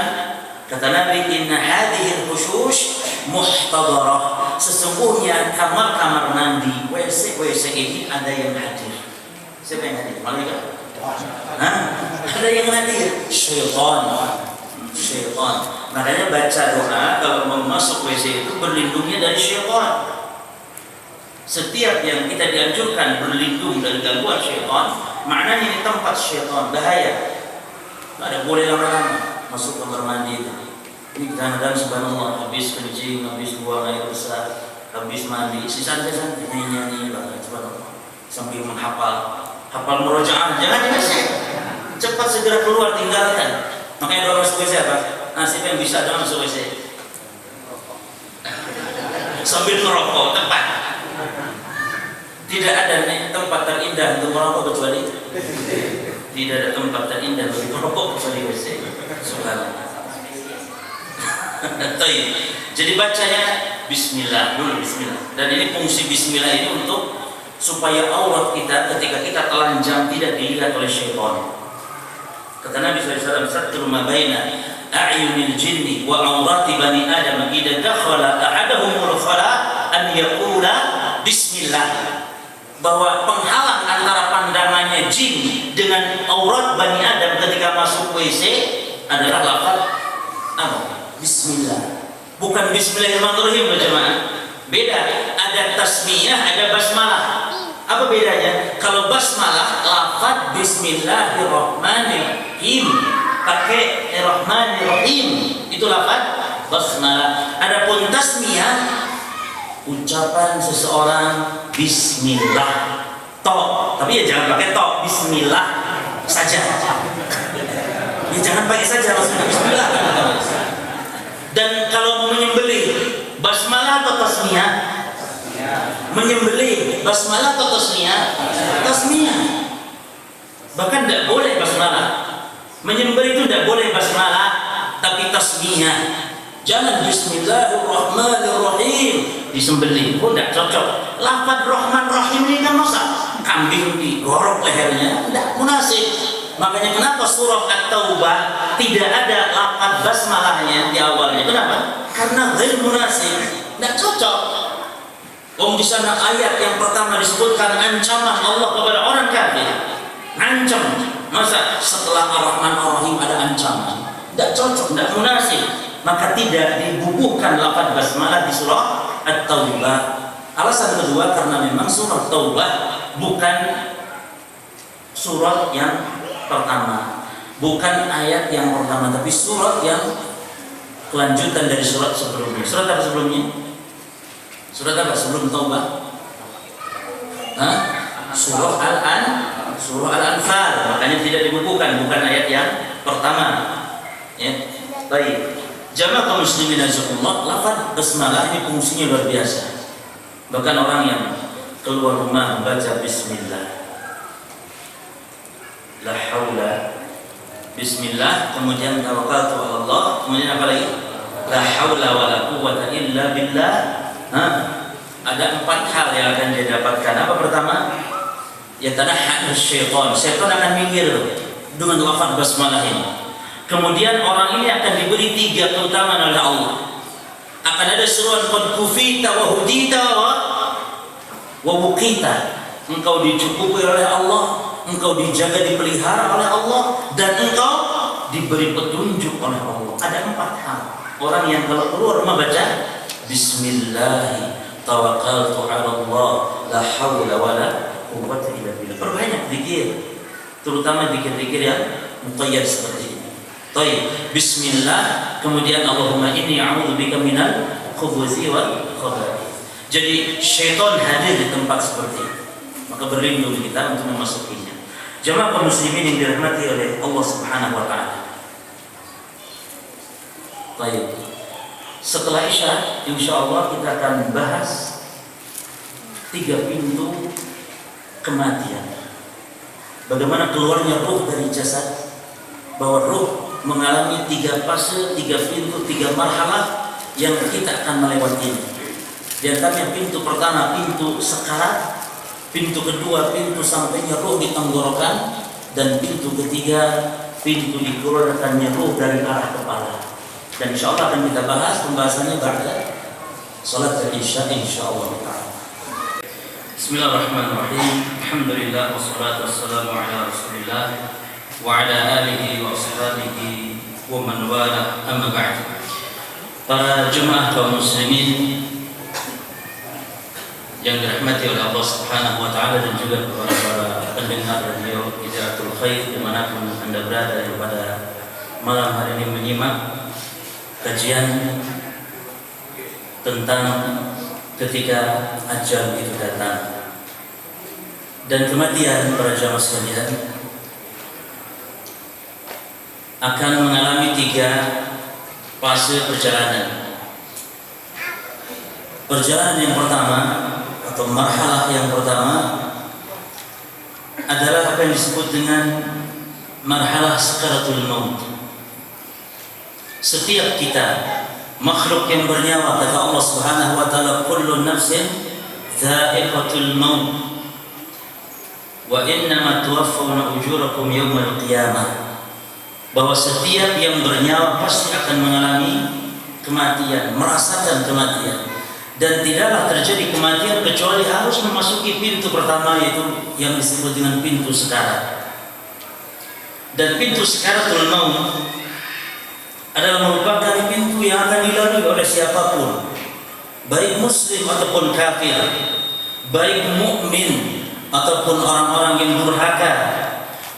[SPEAKER 1] kata Nabi, inna hadhil khusyush muhtadarah. Sesungguhnya kamar-kamar mandi, WC ini ada yang hadir. Siapa yang hadir? Malaikat? Hah? Ada yang hadir? Syaitan. Syaitan. Makanya baca doa kalau mau masuk WC itu berlindungnya dari syaitan. Setiap yang kita dianjurkan berlindung dari gangguan syaitan, maknanya ini tempat syaitan, bahaya. Tidak ada boleh lama-lama masuk kamar mandi. Ini kadang-kadang subhanallah, habis kencing, habis buang air besar, habis mandi, si santai-santai nyanyi banget, subhanallah, sambil menghafal, hafal murojaah, jangan dikasih, cepat segera keluar, tinggalkan. Makanya doa masuk WC apa? Siapa yang bisa doa masuk WC? Sambil merokok, tepat. Tidak ada tempat terindah untuk merokok kecuali tidak ada tempat terindah untuk merokok kecuali WC. Subhanallah. Jadi bacanya Bismillah dulu, Bismillah. Dan ini fungsi Bismillah ini untuk supaya aurat kita ketika kita telanjang tidak dilihat oleh syaitan. Kata Nabi SAW, "Satru ma baina a'yunil jinni wa aurati bani Adam idza dakhala ahadahumul khala an yaqula Bismillah." Bahwa penghalang antara pandangannya jin dengan aurat bani Adam ketika masuk WC adalah lafaz apa? Bismillah. Bukan Bismillahirrahmanirrahim, jemaah. Beda. Ada tasmiyah, ada basmalah. Apa bedanya? Kalau basmalah lafaz Bismillahirrahmanirrahim, pakai Rahmanirrahim, itu lafaz basmalah. Adapun tasmiyah, ucapan seseorang Bismillah, tapi ya jangan pakai Bismillah saja. Ya jangan pakai saja maksudnya Bismillah. Dan kalau mau menyembelih, basmalah atau tasmiyah? Menyembelih, basmalah atau tasmiyah? Tasmiyah. Bahkan tidak boleh basmalah. Menyembelih itu tidak boleh basmalah, tapi tasmiyah. Jangan Bismillahirrahmanirrahim disembelih, tidak cocok. Lafaz Rahman Rahim ini kan masa kambing digorok lehernya, tidak munasib. Makanya kenapa surah At-Taubah tidak ada lafaz basmalahnya di awalnya? Kenapa? Karena ghair munasib, tidak cocok. Di sana ayat yang pertama disebutkan ancaman Allah kepada orang kafir, ngancam. Masa setelah Ar-Rahman Ar-Rahim ada ancaman? Tidak cocok, tidak munasib. Maka tidak dibubuhkan lafaz basmalah di surah At-Taubah. Alasan kedua karena memang surah Taubah bukan surat yang pertama, bukan ayat yang pertama, tapi surat yang kelanjutan dari surat sebelumnya. Surat apa sebelumnya? Surat apa sebelum Taubah? Surah Al-Anfal. Makanya tidak dibukukan, bukan ayat yang pertama. Ya, baik. Jamaah kaum muslimin azakumullah, lafaz basmalah ini fungsinya luar biasa. Bahkan orang yang keluar rumah membaca Bismillah, la haula, Bismillah, kemudian tawakkaltu ala Allah, kemudian apa lagi? La haula wala quwwata illa billah. Ada 4 hal yang akan dia dapatkan. Apa pertama? Ya tanahha syaitan. Syaitan akan minggir dengan lafaz basmalah ini. Kemudian orang ini akan diberi 3 keutamaan oleh Allah. Akan ada seruan qad kufita wa hudita wa wuqita. Engkau dicukupi oleh Allah, engkau dijaga, dipelihara oleh Allah, dan engkau diberi petunjuk oleh Allah. Ada 4 hal. Orang yang kalau keluar rumah baca Bismillah tawakkaltu ala Allah la haula wala quwwata illa billah. Perbanyak zikir, terutama zikir-zikir yang muqayyad seperti ini. Baik, Bismillah, kemudian Allahumma inni a'udzubika minal khubuthi wal khaba'ith. Jadi syaitan hadir di tempat seperti ini, maka berlindung kita untuk memasukinya. Jemaah kaum muslimin yang dirahmati oleh Allah Subhanahu wa taala. Baik. Setelah Isya, insyaallah kita akan bahas 3 pintu kematian. Bagaimana keluarnya ruh dari jasad, bahwa ruh mengalami 3 fase, 3 pintu, 3 marhalah yang kita akan melewati. Di antaranya pintu pertama, pintu sekarat, pintu kedua, pintu sampainya ruh di tenggorokan, dan pintu ketiga, pintu dikeluarkannya ruh dari arah kepala. Dan insyaallah akan kita bahas pembahasannya ba'da salat Isya insyaallah. Bismillahirrahmanirrahim. Alhamdulillah wassalatu wassalamu ala Rasulillah wa ala alihi wa ashabihi wa man wala, amma ba'd. Para jemaah kaum muslimin yang dirahmati oleh Allah Subhanahu wa taala dan juga para pendengar radio Idaatul Khair dimanapun Anda berada yang pada malam hari ini menyimak kajian tentang ketika ajal itu datang dan kematian. Para jamaah sekalian akan mengalami 3 fase perjalanan. Perjalanan yang pertama atau marhalah yang pertama adalah apa yang disebut dengan marhalah sakaratul maut. Setiap kita makhluk yang bernyawa, kata Allah Subhanahu wa taala, kullu nafsin dha'iqatul maut wa innama tuwaffawna ujurakum yaumal qiyamah. Bahwa setiap yang bernyawa pasti akan mengalami kematian, merasakan kematian, dan tidaklah terjadi kematian kecuali harus memasuki pintu pertama, yaitu yang disebut dengan pintu sekarat. Dan pintu sekaratul maut adalah merupakan pintu yang akan dilalui oleh siapapun, baik muslim ataupun kafir, baik mukmin ataupun orang-orang yang durhaka,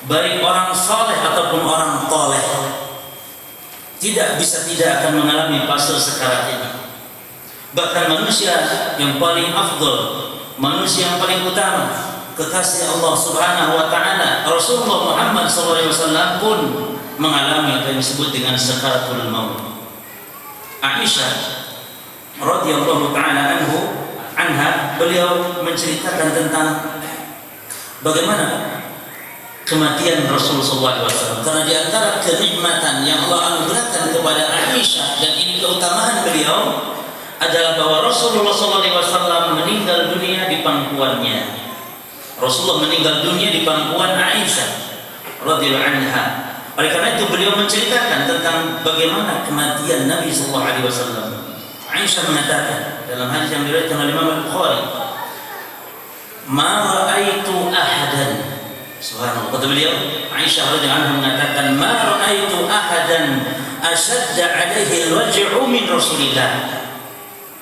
[SPEAKER 1] baik orang saleh ataupun orang toleh. Tidak akan mengalami fase sekarat ini. Bahkan manusia yang paling afdal, manusia yang paling utama, kekasih Allah Subhanahu wa taala, Rasulullah Muhammad SAW pun mengalami apa yang disebut dengan sakaratul maut. Aisyah radhiyallahu taala anha, beliau menceritakan tentang bagaimana kematian Rasulullah SAW. Karena di antara kenikmatan yang Allah anugerahkan kepada Aisyah, dan ini keutamaan beliau, adalah bahwa Rasulullah SAW meninggal dunia di pangkuannya. Rasulullah meninggal dunia di pangkuan Aisyah radhiyallahu anha. Oleh karena itu beliau menceritakan tentang bagaimana kematian Nabi SAW. Aisyah mengatakan dalam hadis yang diriwayatkan oleh Imam Al-Bukhari, "Ma ra'aitu ahadan." Subhanallah, kata beliau, Aisyah radhiyallahu anha mengatakan, "Ma ra'aitu ahadan ashadda 'alaihi al-waj'u min Rasulillah."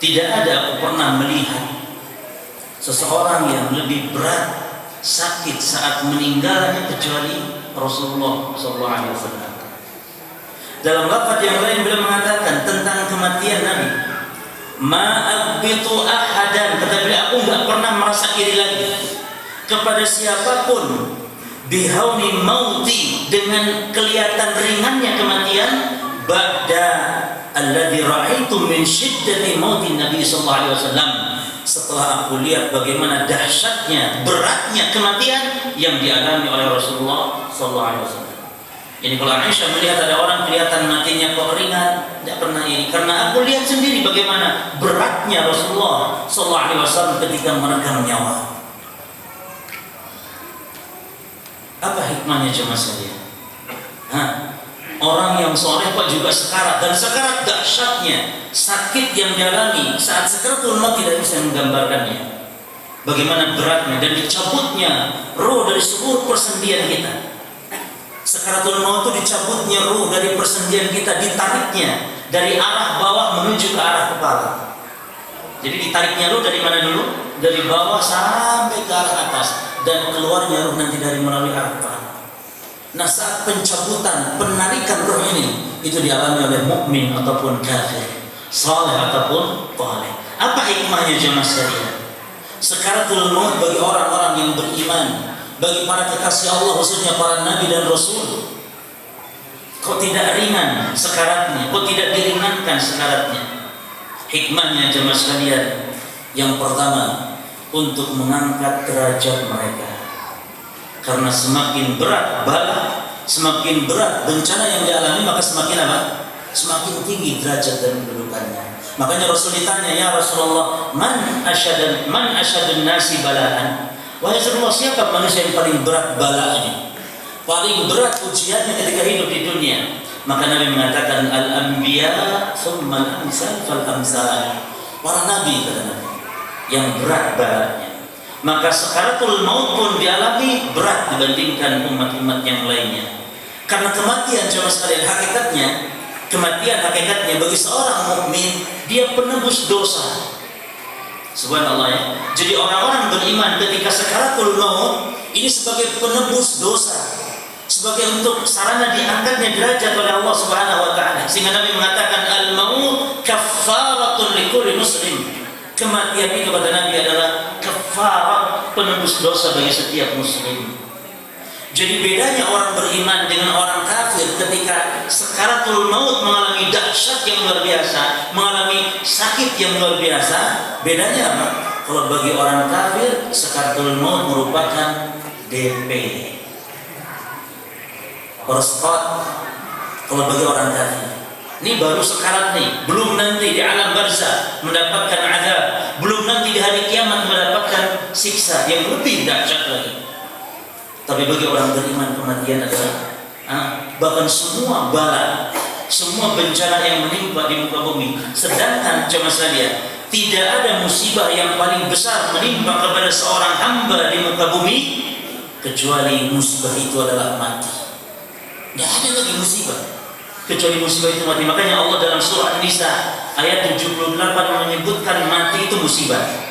[SPEAKER 1] Tidak ada aku pernah melihat seseorang yang lebih berat sakit saat meninggalnya kecuali Rasulullah SAW. Dalam lafaz yang lain beliau mengatakan tentang kematian Nabi, "Ma'abitu ahadan," kata beliau, aku enggak pernah merasa iri lagi kepada siapapun, bihauni mauti, dengan kelihatan ringannya kematian, ba'da alladzi ra'aitu min syiddati mautin Nabi sallallahu alaihi wasallam, setelah aku lihat bagaimana dahsyatnya, beratnya kematian yang dialami oleh Rasulullah sallallahu alaihi wasallam. Ini kalau Aisyah melihat ada orang kelihatan matinya kok ringan, tidak pernah iri, karena aku lihat sendiri bagaimana beratnya Rasulullah sallallahu alaihi wasallam ketika meregang nyawa. Apa hikmahnya jemaah sekalian? Orang yang soleh kok juga sekarat, dan sekarat dahsyatnya, sakit yang dialami saat sakaratul maut tidak bisa menggambarkannya. Bagaimana beratnya dan dicabutnya ruh dari seluruh persendian kita. Sakaratul maut itu dicabutnya ruh dari persendian kita, ditariknya dari arah bawah menuju ke arah kepala. Jadi ditariknya ruh dari mana dulu? Dari bawah sampai ke arah atas, dan keluarnya ruh nanti dari melalui arah kepala. Nah, saat pencabutan, penarikan ruh ini, itu dialami oleh mukmin ataupun kafir, saleh ataupun thaleh. Apa hikmahnya jemaah sekalian? Sakaratul maut bagi orang-orang yang beriman, bagi para kekasih Allah, khususnya para nabi dan rasul, kok tidak ringan sekaratnya, kok tidak diringankan sekaratnya? Hikmahnya jemaah sekalian, yang pertama, untuk mengangkat derajat mereka. Karena semakin berat bala, semakin berat bencana yang dialami, maka semakin apa? Semakin tinggi derajat dan kedudukannya. Makanya Rasul ditanya, "Ya Rasulullah, man asyadun nasi balaan?" Wahai Rasulullah, siapa manusia yang paling berat balaannya, paling berat ujiannya ketika hidup di dunia? Maka Nabi mengatakan, "Al-anbiya tsumma al-amsal fal-amsal." Para nabi, kata Nabi, yang berat balaannya. maka sakaratul maut pun dialami berat dibandingkan umat-umat yang lainnya. Karena kematian cuma sekalian hakikatnya bagi seorang mukmin dia penebus dosa. Subhanallah ya. Jadi orang-orang beriman ketika sakaratul maut ini sebagai penebus dosa, sebagai untuk sarana diangkatnya derajat oleh Allah Subhanahu wa taala. Sehingga Nabi mengatakan al-maut kaffaratun likulli muslim. Kematian itu kata Nabi adalah kafarat, penebus dosa bagi setiap muslim. Jadi bedanya orang beriman dengan orang kafir ketika sakaratul maut mengalami dahsyat yang luar biasa, mengalami sakit yang luar biasa. Bedanya apa? Kalau bagi orang kafir sakaratul maut merupakan DP, Horspot. Kalau bagi orang kafir ini baru sekarat nih, belum nanti di alam barzah mendapatkan azab, belum nanti di hari kiamat mendapatkan siksa yang lebih dahsyat lagi. Tapi bagi orang beriman kematian adalah bahkan semua bala, semua bencana yang menimpa di muka bumi. Sedangkan cuma saja tidak ada musibah yang paling besar menimpa kepada seorang hamba di muka bumi kecuali musibah itu adalah mati. Tidak ada lagi musibah kecuali musibah itu mati. Makanya Allah dalam surah An-Nisa ayat 78 menyebutkan mati itu musibah.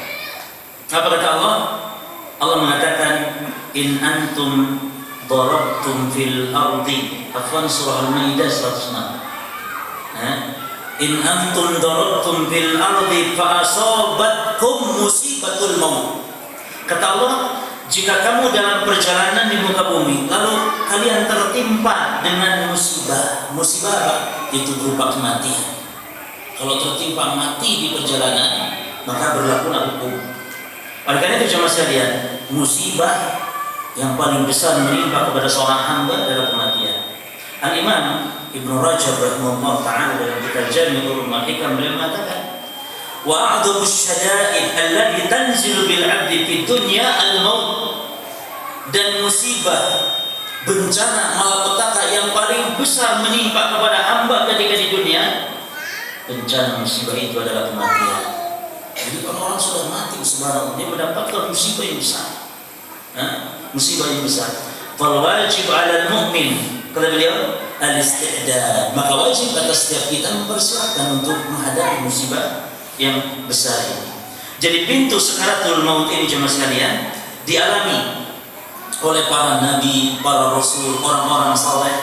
[SPEAKER 1] Apa kata Allah? Allah mengatakan in antum darabtum fil ardi. Afwan, surah Al-Maidah 106. In antum darabtum fil ardi fa asabatkum musibatul maut. Kata Allah, jika kamu dalam perjalanan di muka bumi lalu kalian tertimpa dengan musibah. Musibah apa? Itu berupa kematian. Kalau tertimpa mati di perjalanan, maka berlakulah hukum. Oleh karena itu jemaah sekalian, musibah yang paling besar menimpa kepada seorang hamba adalah kematian. Al-Imam Ibnu Rajab rahimahullah ta'ala dalam kitab Jami'ul Hikam beliau mengatakan, wa a'dhamu syada'id allati tanzilu bil 'abdi fid dunya al-maut. Dan musibah, bencana, malapetaka yang paling besar menimpa kepada hamba ketika di dunia, bencana musibah itu adalah kematian. Jadi kalau orang sudah mati, subhanallah, dia mendapatkan musibah yang besar. Musibah yang besar. Fal wajib 'alal mu'min, kata beliau, al-isti'dad. Maka wajib atas setiap kita mempersiapkan untuk menghadapi musibah yang besar ini. Jadi pintu sakaratul maut ini jemaah sekalian dialami oleh para nabi, para rasul, orang-orang saleh.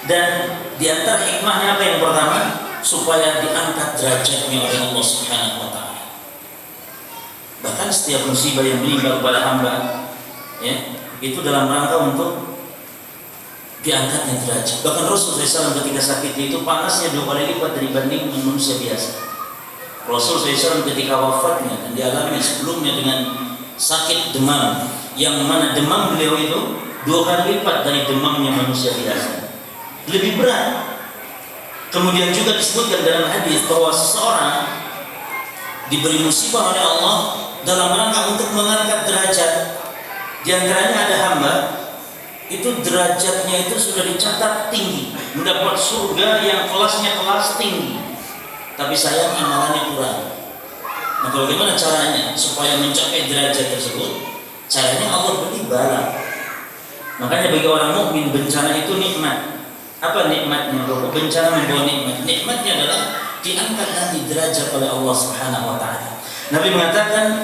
[SPEAKER 1] Dan di antara hikmahnya apa yang pertama? Supaya diangkat derajatnya oleh Allah Subhanahu wa taala. Bahkan setiap musibah yang menimpa kepada hamba, ya, itu dalam rangka untuk diangkatnya derajat. Bahkan Rasul SAW ketika sakit itu panasnya 2 kali lipat dibanding manusia biasa. Rasul SAW ketika wafatnya dan dialami sebelumnya dengan sakit demam, yang mana demam beliau itu 2 kali lipat dari demamnya manusia biasa, lebih berat. Kemudian juga disebutkan dalam hadis bahwa seseorang diberi musibah oleh Allah dalam rangka untuk mengangkat derajat. Di antaranya ada hamba itu derajatnya itu sudah dicatat tinggi, mendapat surga yang kelasnya kelas tinggi, tapi sayang amalannya kurang. Maka bagaimana caranya supaya mencapai derajat tersebut? Caranya Allah beri bala. Makanya bagi orang mukmin bencana itu nikmat. Apa nikmatnya? Bencana membawa nikmat. Nikmatnya adalah diangkat nanti derajat oleh Allah Subhanahu wa taala. Nabi mengatakan,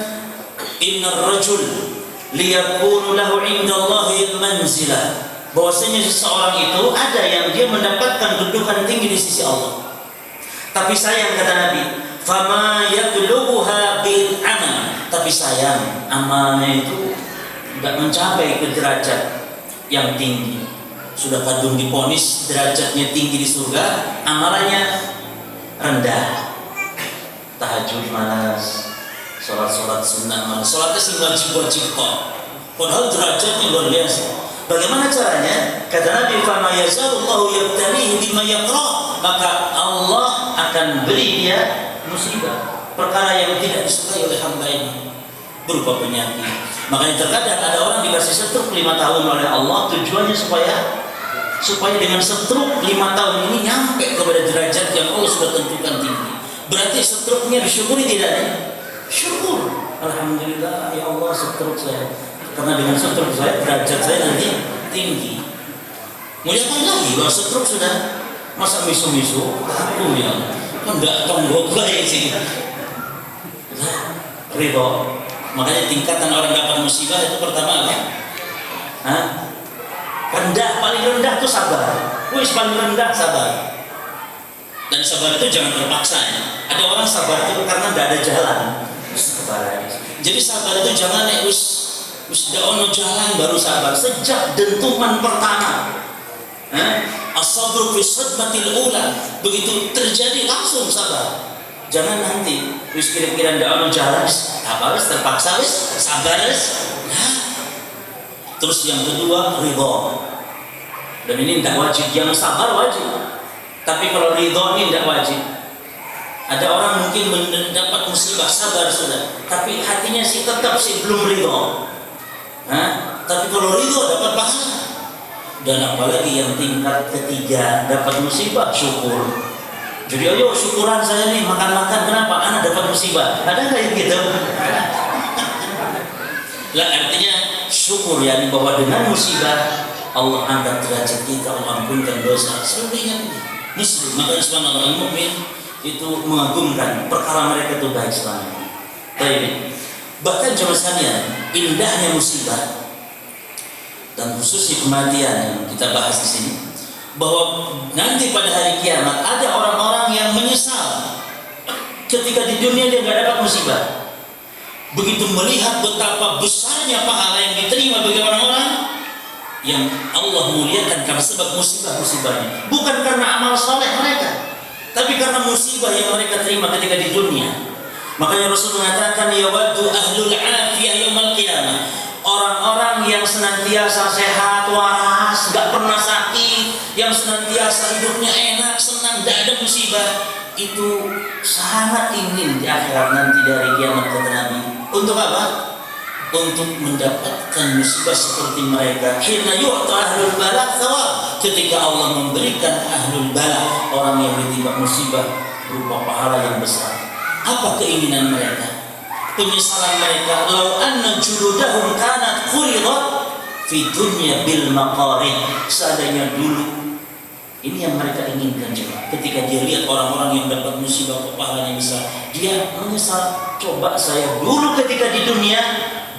[SPEAKER 1] innar rajul liyakunu lahu 'indallahi manzilah. Bahwasanya seseorang itu ada yang dia mendapatkan kedudukan tinggi di sisi Allah. Tapi sayang kata Nabi, fama yablughuha bil amal. Tapi sayang amalnya itu tidak mencapai ke derajat yang tinggi. Sudah kadung diponis derajatnya tinggi di surga, amalannya rendah. Tahajud malas, sholat sunnah malas, sholatnya sih wajib kok. Padahal derajatnya luar biasa. Bagaimana caranya? Kata Nabi, fama yazalullahu yabtalihi bima yaqra. Maka Allah akan beri dia musibah, perkara yang tidak disukai oleh hamba ini, berupa penyakit. Makanya terkadang ada orang dikasih setruk 5 tahun oleh Allah, tujuannya supaya dengan setruk 5 tahun ini nyampe kepada derajat yang Allah sudah tentukan tinggi. Berarti setruknya disyukuri tidak? Syukur. Alhamdulillah ya Allah stroke saya. Karena dengan stroke saya derajat saya nanti tinggi. Muliakan lagi bahwa stroke sudah masa misu-misu aku ya enggak tonggok baik sih. Ridho. Makanya tingkatan orang dapat musibah itu pertama apa? Hah? Rendah, paling rendah itu sabar. Wis paling rendah sabar. Dan sabar itu jangan terpaksa ya. Ada orang sabar itu karena tidak ada jalan. Sabar aja. Jadi sabar itu jangan wis tidak ono jalan baru sabar. Sejak dentuman pertama, as-sabru fi sadmatil ula, begitu terjadi langsung sabar. Jangan nanti wis kira-kira tidak ono jalan, sabar wis terpaksa wis sabar wis. Terus yang kedua ridho. Dan ini tidak wajib, yang sabar wajib. Tapi kalau ridho ini tidak wajib. Ada orang mungkin mendapat musibah sabar sudah, tapi hatinya sih tetap sih belum ridho. Tapi kalau ridho dapat pahala. Dan apalagi yang tingkat ketiga dapat musibah syukur. Jadi ayo syukuran saya nih makan-makan kenapa? Anak dapat musibah. Ada nggak yang gitu? Lah artinya syukur ya bahwa dengan musibah Allah angkat derajat kita, Allah ampunkan dosa. Selalu ingat ini. Muslim, maka subhanallah al-mu'min itu mengagumkan perkara mereka itu baik selama. Baik. Bahkan jemaah sekalian, indahnya musibah dan khususnya kematian yang kita bahas di sini, bahwa nanti pada hari kiamat ada orang-orang yang menyesal ketika di dunia dia nggak dapat musibah. Begitu melihat betapa besarnya pahala yang diterima bagi orang-orang yang Allah muliakan karena sebab musibah-musibahnya, bukan karena amal saleh mereka, tapi karena musibah yang mereka terima ketika di dunia. Makanya Rasul mengatakan yawaddu ahlul afiyah yaumil qiyamah, orang-orang yang senantiasa sehat waras, gak pernah sakit, yang senantiasa hidupnya enak, senang, tidak ada musibah, itu sangat ingin di akhirat nanti dari kiamat kata Nabi. Untuk apa? Untuk mendapatkan musibah seperti mereka. Hina yu'ta ahlul bala thawab, ketika Allah memberikan ahlul bala, orang yang ditimpa musibah, berupa pahala yang besar. Apa keinginan mereka? Penyesalan mereka, lau anna juludahum kanat khuridat fi dunya bil maqarid. Seandainya dulu, ini yang mereka inginkan juga. Ketika dia lihat orang-orang yang dapat musibah pahalanya besar, dia menyesal. Coba saya dulu ketika di dunia,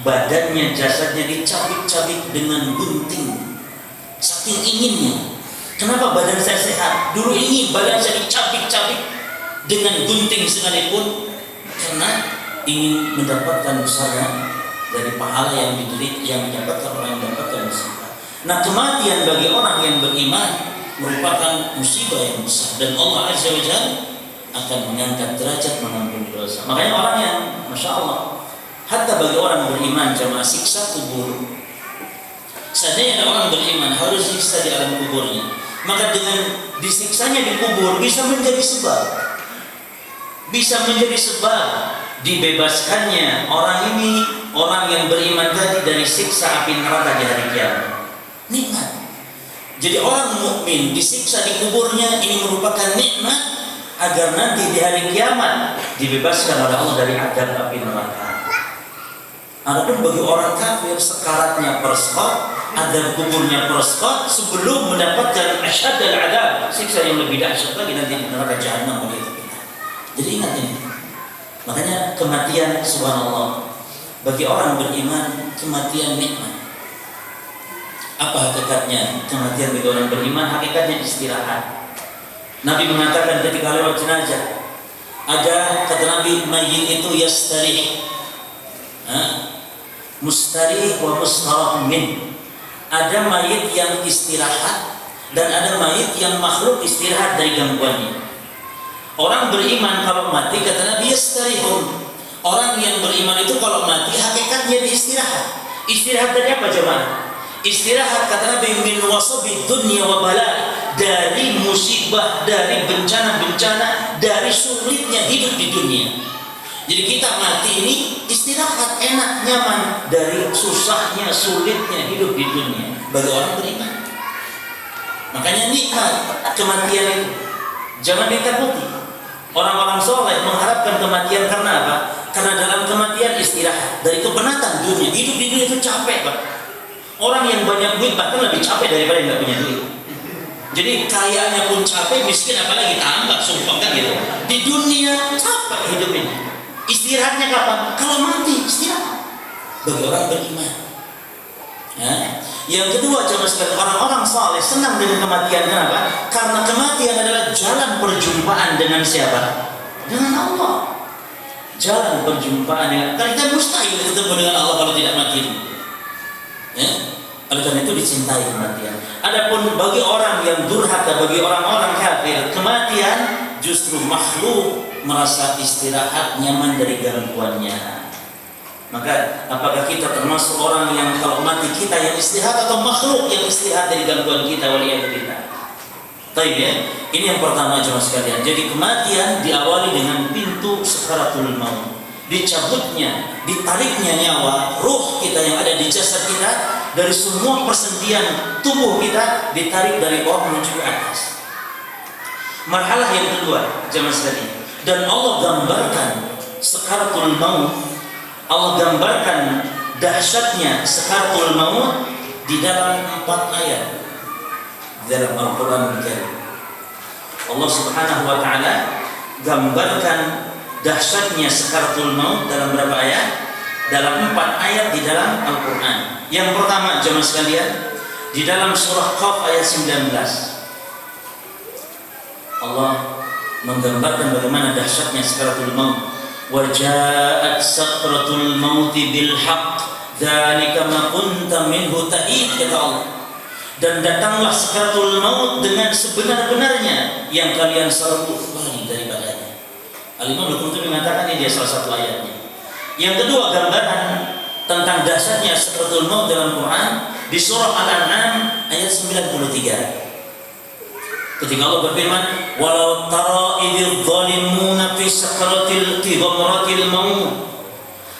[SPEAKER 1] badannya, jasadnya dicabik-cabik dengan gunting. Saking inginnya. Kenapa badan saya sehat? Dulu ingin badan saya dicabik-cabik dengan gunting sekalipun, karena ingin mendapatkan besarnya dari pahala yang diderita, yang didapatkan orang yang mendapatkan musibah. Nah, kematian bagi orang yang beriman merupakan musibah yang besar, dan Allah Azza wa Jalla akan mengangkat derajat, mengampuni dosa. Makanya orang yang Masya Allah, hatta bagi orang beriman jamaah, siksa kubur, seandainya ada orang beriman harus disiksa di alam kuburnya, maka dengan disiksanya di kubur bisa menjadi sebab dibebaskannya orang ini, orang yang beriman tadi, dari siksa api neraka di hari kiamat. Nikmat. Jadi orang mukmin disiksa di kuburnya, ini merupakan nikmat agar nanti di hari kiamat dibebaskan oleh Allah dari azab api neraka. Adapun bagi orang kafir, sekaratnya perskot, azab kuburnya perskot, sebelum mendapatkan asyaddal adab, siksa yang lebih dahsyat lagi nanti di neraka jahanam. Jadi ingat ini. Makanya kematian subhanallah bagi orang beriman, kematian nikmat. Apa hakikatnya kematian bagi orang beriman? Hakikatnya istirahat. Nabi mengatakan ketika lewat jenazah, ada kata Nabi, mayit itu yastarih, mustarih wa mustarah min. Ada mayit yang istirahat dan ada mayit yang makhluk istirahat dari gangguannya. Orang beriman kalau mati kata Nabi yastarihun. Orang yang beriman itu kalau mati hakikatnya diistirahat. Istirahat dari apa jemaah? Istirahat kata Nabi min wasabid dunya wa bala, dari musibah, dari bencana-bencana, dari sulitnya hidup di dunia. Jadi kita mati ini istirahat, enak, nyaman dari susahnya, sulitnya hidup di dunia bagi orang beriman. Makanya nikmat kematian itu. Jangan ditakuti. Orang-orang soleh mengharapkan kematian karena apa? Karena dalam kematian istirahat dari kepenatan dunia. Hidup di dunia itu capek, Pak. Orang yang banyak duit bahkan lebih capek daripada yang nggak punya duit. Jadi kayanya pun capek, miskin apalagi tambah, sumpah kan gitu. Di dunia capek hidup ini. Istirahatnya kapan? Kalau mati istirahat. Bagi orang beriman. Ya. Yang kedua, jemaah sekalian, orang-orang saleh senang dengan kematian. Kenapa? Karena kematian adalah jalan perjumpaan dengan siapa? Dengan Allah. Jalan perjumpaan dengan, karena kita mustahil ketemu dengan Allah kalau tidak mati. Ya? Oleh karena itu dicintai kematian. Adapun bagi orang yang durhaka, bagi orang-orang kafir, kematian justru makhluk merasa istirahat nyaman dari gangguannya. Maka apakah kita termasuk orang yang kalau mati kita yang istirahat atau makhluk yang istirahat dari gangguan kita? Waliyadzubillah. Baik ya. Ini yang pertama jemaah sekalian. Jadi kematian diawali dengan pintu sakaratul maut. Dicabutnya, ditariknya nyawa, ruh kita yang ada di jasad kita dari semua persendian tubuh kita ditarik dari bawah menuju ke atas. Marhalah yang kedua jemaah sekalian. Dan Allah gambarkan sakaratul maut. Allah gambarkan dahsyatnya sakaratul maut di dalam 4 ayat dalam Al-Quran Al-Karim. Allah Subhanahu wa taala gambarkan dahsyatnya sakaratul maut dalam berapa ayat? Dalam 4 ayat di dalam Al-Quran. Yang pertama jemaah sekalian, di dalam surah Qaf ayat 19. Allah menggambarkan bagaimana dahsyatnya sakaratul maut. وَجَاءَتْ سَكْرَةُ الْمَوْتِ بِالْحَقِّ ذَلِكَ مَا كُنْتَ مِنْهُ تَحِيدُ, kata Allah. Dan datanglah sakaratul maut dengan sebenar-benarnya yang kalian selalu lari daripadanya. Al-Imam Al-Qurtubi mengatakan ini dia salah satu ayatnya. Yang kedua, gambaran tentang dahsyatnya sakaratul maut dalam Quran di surah Al-An'am ayat 93. Ketika Allah berfirman, walau tara idz zalimuna fi sakaratil ghamratil maut.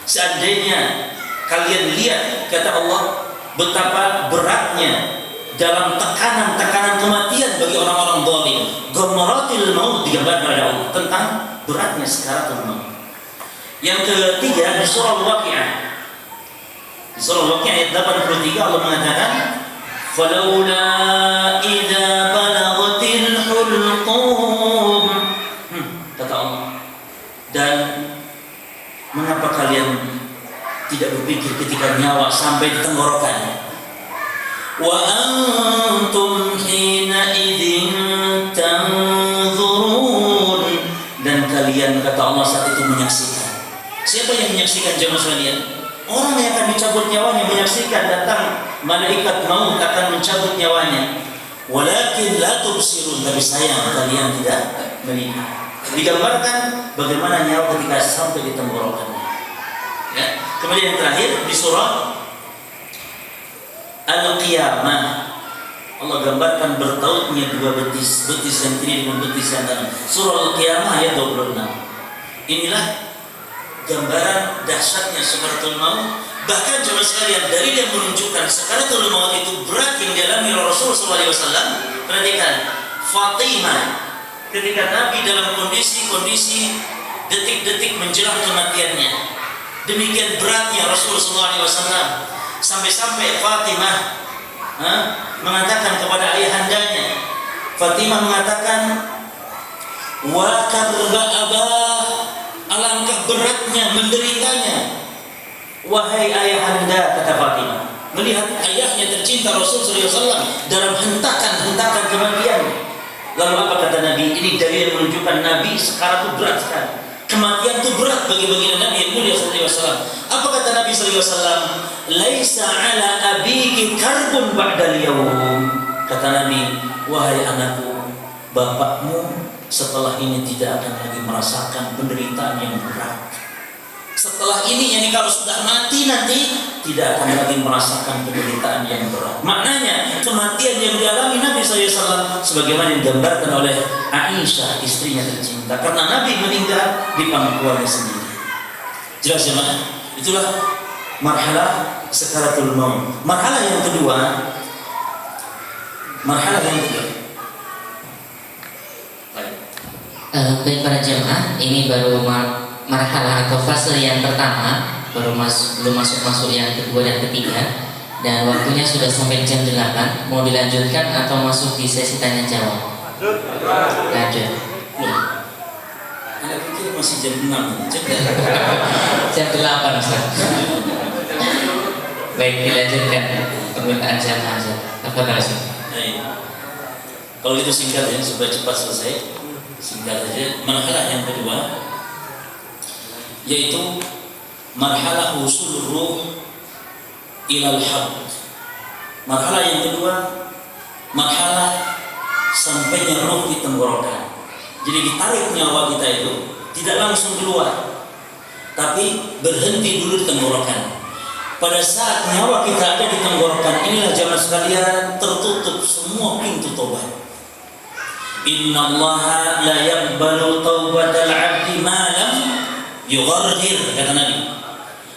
[SPEAKER 1] Seandainya kalian lihat, kata Allah, betapa beratnya dalam tekanan-tekanan kematian bagi orang-orang zalim. Ghamratil maut digambarkan oleh Allah tentang beratnya sakaratul maut. Yang ketiga di surah Al-Waqi'ah. Di surah Al-Waqi'ah ayat 83 Allah mengatakan, falaula idza balaghatil hulqum. Kata Allah, dan mengapa kalian tidak berpikir ketika nyawa sampai di tenggorokan? Wa antum hina idzin tanzurun, dan kalian, kata Allah, saat itu menyaksikan. Siapa yang menyaksikan jemaah sekalian? Orang yang akan dicabut nyawanya menyaksikan datang malaikat maut akan mencabut nyawanya. Walakin la tubsirun, tapi sayang kalian tidak melihat. Digambarkan bagaimana nyawa ketika sampai di tenggorokannya. Ya. Kemudian yang terakhir di surah Al-Qiyamah, Allah gambarkan bertautnya 2 betis, betis yang kiri dengan betis yang kanan. Surah Al-Qiyamah ayat 26. Inilah gambaran dahsyatnya sakaratul maut. Bahkan jemaah sekalian, dari yang menunjukkan sakaratul maut itu berat yang dialami Rasulullah SAW. Perhatikan, Fatimah ketika Nabi dalam kondisi detik-detik menjelang kematiannya, demikian beratnya Rasulullah SAW, sampai-sampai Fatimah mengatakan kepada ayahandanya. Fatimah mengatakan, wa karba abah, alangkah beratnya, menderitanya, wahai ayahanda, kata Fatimah, melihat ayahnya tercinta Rasulullah SAW dalam hentakan kematian. Lalu apa kata Nabi? Ini dalil yang menunjukkan Nabi sekarang itu berat sekali. Kematian itu berat bagi Nabi yang mulia SAW. Apa kata Nabi SAW? Laisa ala abiki karbun ba'dal yawm. Kata Nabi, wahai anakku, bapakmu setelah ini tidak akan lagi merasakan penderitaan yang berat. Setelah ini, yani kalau sudah mati nanti tidak akan lagi merasakan penderitaan yang berat. Maknanya kematian yang dialami Nabi SAW sebagaimana yang digambarkan oleh Aisyah, istrinya tercinta, karena Nabi meninggal di pangkuannya sendiri. Jelas ya, Mak? Itulah marhalah sakaratul maut. Marhalah yang kedua.
[SPEAKER 2] Baik para jemaah, ini baru marhalah atau fase yang pertama, belum masuk yang kedua dan ketiga, dan waktunya sudah sampai jam 8. Mau dilanjutkan atau masuk di sesi tanya jawab? Lanjut.
[SPEAKER 1] Anda pikir masih jam 6?
[SPEAKER 2] Jam 8, Ustaz. Baik, dilanjutkan permintaan jam Ustaz. Apa Ustaz?
[SPEAKER 1] Kalau itu singkat ya, supaya cepat selesai. Singkat saja. Marhalah yang kedua yaitu marhalah usul ruh ilal haq. Marhalah yang kedua, marhalah sampainya roh di tenggorokan. Jadi ditarik nyawa kita itu tidak langsung keluar, tapi berhenti dulu di tenggorokan. Pada saat nyawa kita ada di tenggorokan, inilah jamaah sekalian tertutup semua pintu tobat. Innallaha la yaqbalu taubatal 'abdi ma lam yugharghir, kata Nabi.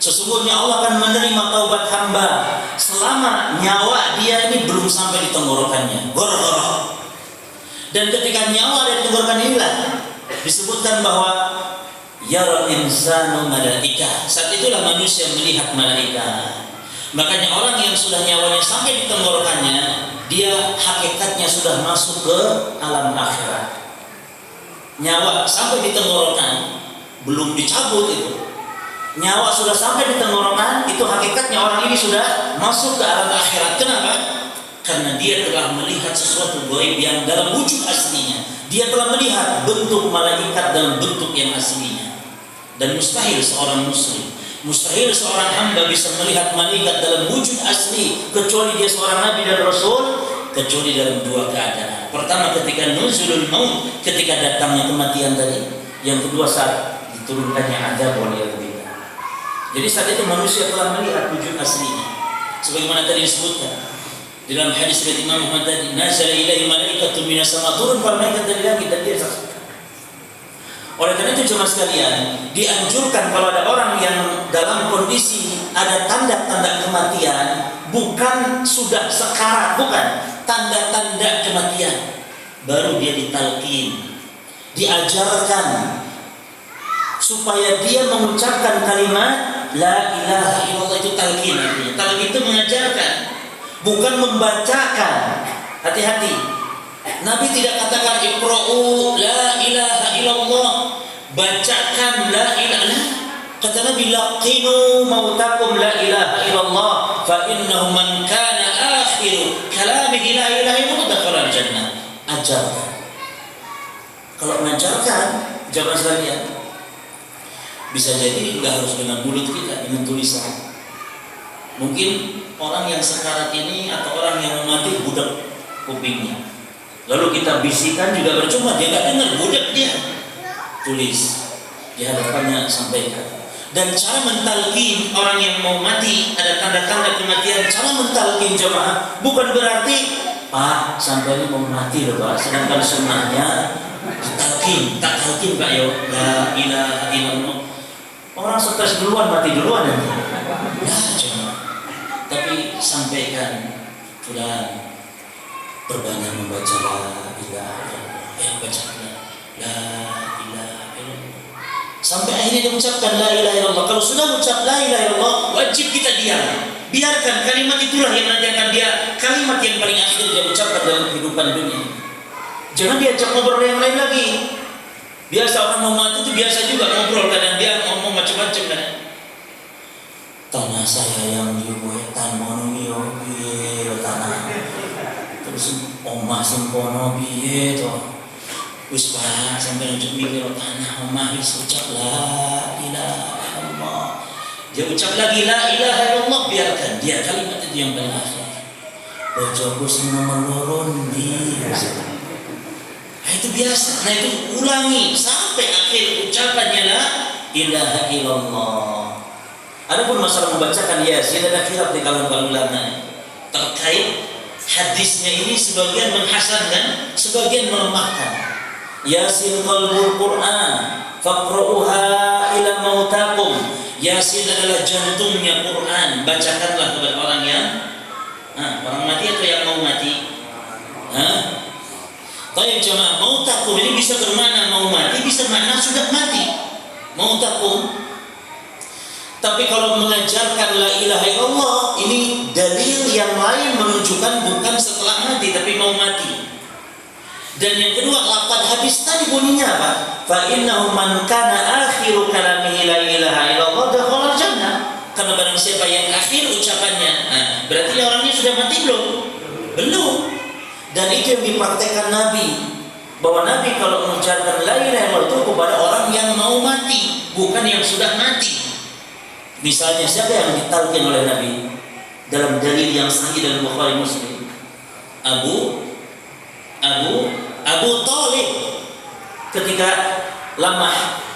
[SPEAKER 1] Sesungguhnya Allah akan menerima taubat hamba selama nyawa dia ini belum sampai di tenggorokannya. Gharghar. Dan ketika nyawa ada di tenggorokan inilah disebutkan bahwa yara insanu malaika. Saat itulah manusia melihat malaikat. Makanya orang yang sudah nyawanya sampai di tenggorokannya, dia hakikatnya sudah masuk ke alam akhirat. Nyawa sampai di tenggorokan, belum dicabut itu. Nyawa sudah sampai di tenggorokan, itu hakikatnya orang ini sudah masuk ke alam akhirat. Kenapa? Karena dia telah melihat sesuatu gaib yang dalam wujud aslinya. Dia telah melihat bentuk malaikat dalam bentuk yang aslinya. Dan mustahil seorang muslim, mustahil seorang hamba bisa melihat malaikat dalam wujud asli kecuali dia seorang nabi dan rasul, kecuali dalam dua keadaan. Pertama ketika nuzulul maut, ketika datangnya kematian tadi. Yang kedua saat diturunkannya azab waliyadzubillah. Jadi saat itu manusia telah melihat wujud aslinya. Sebagaimana tadi disebutkan di dalam hadis riwayat Imam Muhammad tadi, nazala ilaihi malaikatun minas sama, turun para malaikat dari langit dan dia saksikan. Oleh karena itu jemaah sekalian, dianjurkan kalau ada orang yang dalam kondisi ada tanda-tanda kematian, bukan sudah sekarat, bukan tanda-tanda kematian, baru dia ditalqin, diajarkan supaya dia mengucapkan kalimat la ilaha illallah. Itu talqin artinya. Talqin itu mengajarkan, bukan membacakan. Hati-hati. Nabi tidak katakan iqra'u la ilaha illallah, bacakan la ilaha. Kata Nabi laqinu mautakum la ilaha illallah fa innahu man kana akhiru kalamihi la ilaha illallah dakhala al-jannah. Ajarkan. Kalau mengajarkan jamaah sekalian, bisa jadi nggak harus dengan mulut kita, dengan tulisan. Mungkin orang yang sekarat ini atau orang yang mati budak kupingnya, lalu kita bisikan juga percuma, dia nggak dengar, budak dia. Tulis di hadapannya, sampaikan. Dan cara mentalkin orang yang mau mati, ada tanda-tanda kematian. Cara mentalkin jemaah bukan berarti Pak sampai ini mau mati loh Pak, sedangkan sunnahnya ditalkin, tak talkin Pak yo la ilaha illallah. Orang stres duluan, mati duluan nanti. Ya jemaah, tapi sampaikan fulan, berbanyak membaca la ilaha illallah, baca la ilaha illallah sampai akhirnya dia mengucapkan la ilaha illallah. Kalau sudah mengucap la ilaha illallah, wajib kita diam, biarkan kalimat itulah yang nanti akan dia kalimat yang paling akhir dia ucapkan dalam kehidupan dunia. Jangan diajak ngobrol yang lain lagi. Biasa orang mau mati itu biasa juga ngobrol, kadang dia ngomong macam-macam kan. Tanah saya yang di Wetan Monomio piye tanah. Terus omah sempono piye to. Wis Pak sampai untuk mikir tanah omah wis ucap la ilaha illallah. Dia ucap lagi la ilaha illallah, biarkan dia kalimat itu yang paling akhir. Bojoku sing nomor loro ndi. Nah, itu biasa. Nah, itu ulangi sampai akhir ucapannya la ilaha illallah. Adapun masalah membacakan Yasin, ada khilaf di kalangan ulama terkait hadisnya ini. Sebagian menghasankan, sebagian melemahkan. Yasin qalbul Quran, faqra'uha ila mautakum. Yasin adalah jantungnya Quran, bacakanlah kepada orang yang orang mati atau yang mau mati. Tapi jemaah, mautakum ini bisa bermakna mau mati, bisa makna sudah mati. mau takum. Tapi kalau mengajarkan la ilaha illallah, ini dalil yang lain menunjukkan bukan setelah mati tapi mau mati. Dan yang kedua, lafaz hadis tadi bunyinya apa? Fa innahu man kana akhiru kalamihi la ilaha illallah dakhala jannah. Karena barang siapa yang akhir ucapannya, berarti orangnya sudah mati belum? Belum. Dan itu yang dipraktekkan Nabi, bahwa Nabi kalau mengucapkan la ilaha illallah itu kepada orang yang mau mati, bukan yang sudah mati. Misalnya siapa yang ditalkin oleh Nabi dalam dalil yang sahih dalam Bukhari Muslim? Abu Talib, ketika lama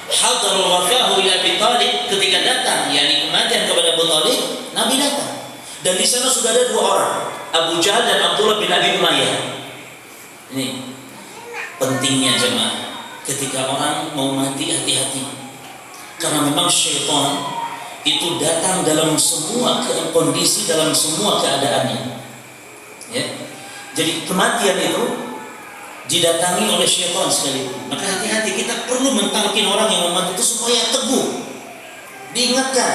[SPEAKER 1] hadarul wafahu ila Abi Talib, ketika datang yakni kematian kepada Abu Talib, Nabi datang. Dan di sana sudah ada dua orang, Abu Jahal dan Abdullah bin Abi Umayyah. Ini pentingnya jemaah, ketika orang mau mati hati-hati, karena memang syaitan itu datang dalam semua kondisi, dalam semua keadaannya. Ya. Jadi kematian itu didatangi oleh syaitan sekali. Maka hati-hati, kita perlu mentalkin orang yang mau mati itu supaya teguh, diingatkan,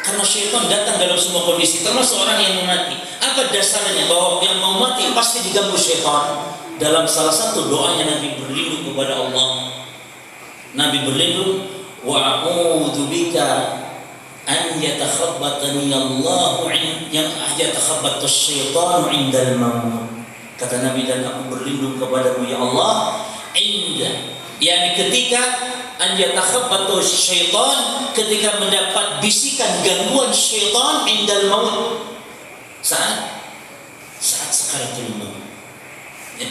[SPEAKER 1] karena syaitan datang dalam semua kondisi, termasuk orang yang mau mati. Apa dasarnya bahwa yang mau mati pasti diganggu syaitan? Dalam salah satu doanya Nabi berlindung kepada Allah. Nabi berlindung, wa a'udzu bika an yatakhabbatani Allahu yang yatakhabbatus syaitanu indal maut. Kata Nabi, dan aku berlindung kepadamu ya Allah inda, yakni ketika an yatakhabbatus syaitan, ketika mendapat bisikan gangguan syaitan indal maut, saat sakaratul maut. Ya.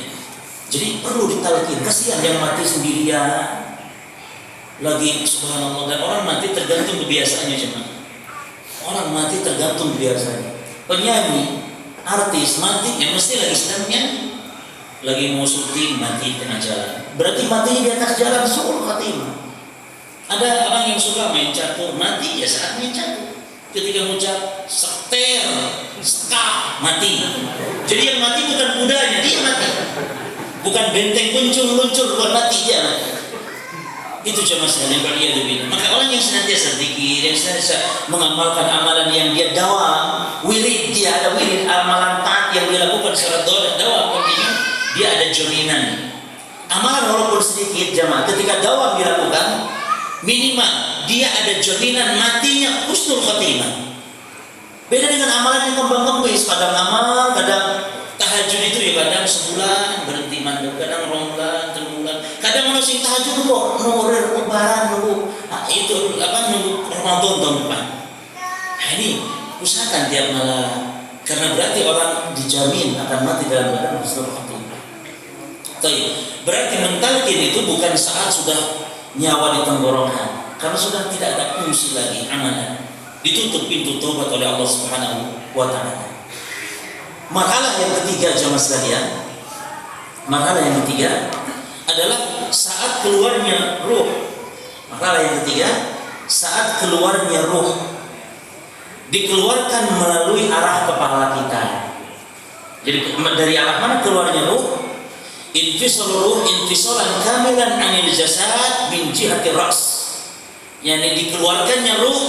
[SPEAKER 1] Jadi perlu ditalkin, kasihan yang mati sendirian. Lagi subhanallah, dan orang mati tergantung kebiasaannya cuma. Orang mati tergantung kebiasaannya. Penyanyi, artis mati ya mesti lagi sedang nyanyi. Lagi mau syuting mati tengah jalan. Berarti matinya di atas jalan suul khatimah. Ada orang yang suka main catur, mati ya saat main catur. Ketika mengucap seter, sekap, mati. Jadi yang mati bukan kudanya, dia mati. Bukan benteng luncur bukan mati, dia mati. Itu cuma sekalian berlian. Maka orang yang senantiasa zikir, yang senantiasa mengamalkan amalan yang dia dawam, wirid, dia ada wirid amalan taat yang dia lakukan secara dawam kontinu, dia ada jaminan. Amalan walaupun sedikit jamaah, ketika dawam dilakukan, minimal dia ada jaminan matinya husnul khatimah. Beda dengan amalan yang kembang-kembis, kadang amal, kadang tahajud itu ya kadang sebulan berhenti mandek, kadang rombulan, terbulan, kadang manusia tahajud nunggu lebaran, nunggu Ramadan tahun depan. Nah ini usahakan tiap malam, karena berarti orang dijamin akan mati dalam keadaan husnul khatimah. Berarti mentalkin itu bukan saat sudah nyawa di tenggorokan, karena sudah tidak ada fungsi lagi amalan, ditutup pintu taubat oleh Allah Subhanahu wa Ta'ala. Marhalah yang ketiga jemaah sekalian, marhalah yang ketiga adalah saat keluarnya ruh. Marhalah yang ketiga, saat keluarnya ruh, dikeluarkan melalui arah kepala kita. Jadi dari arah mana keluarnya ruh? Infisalur ruh infisalan kamilan anil jasad min jihati ras. Yani dikeluarkannya ruh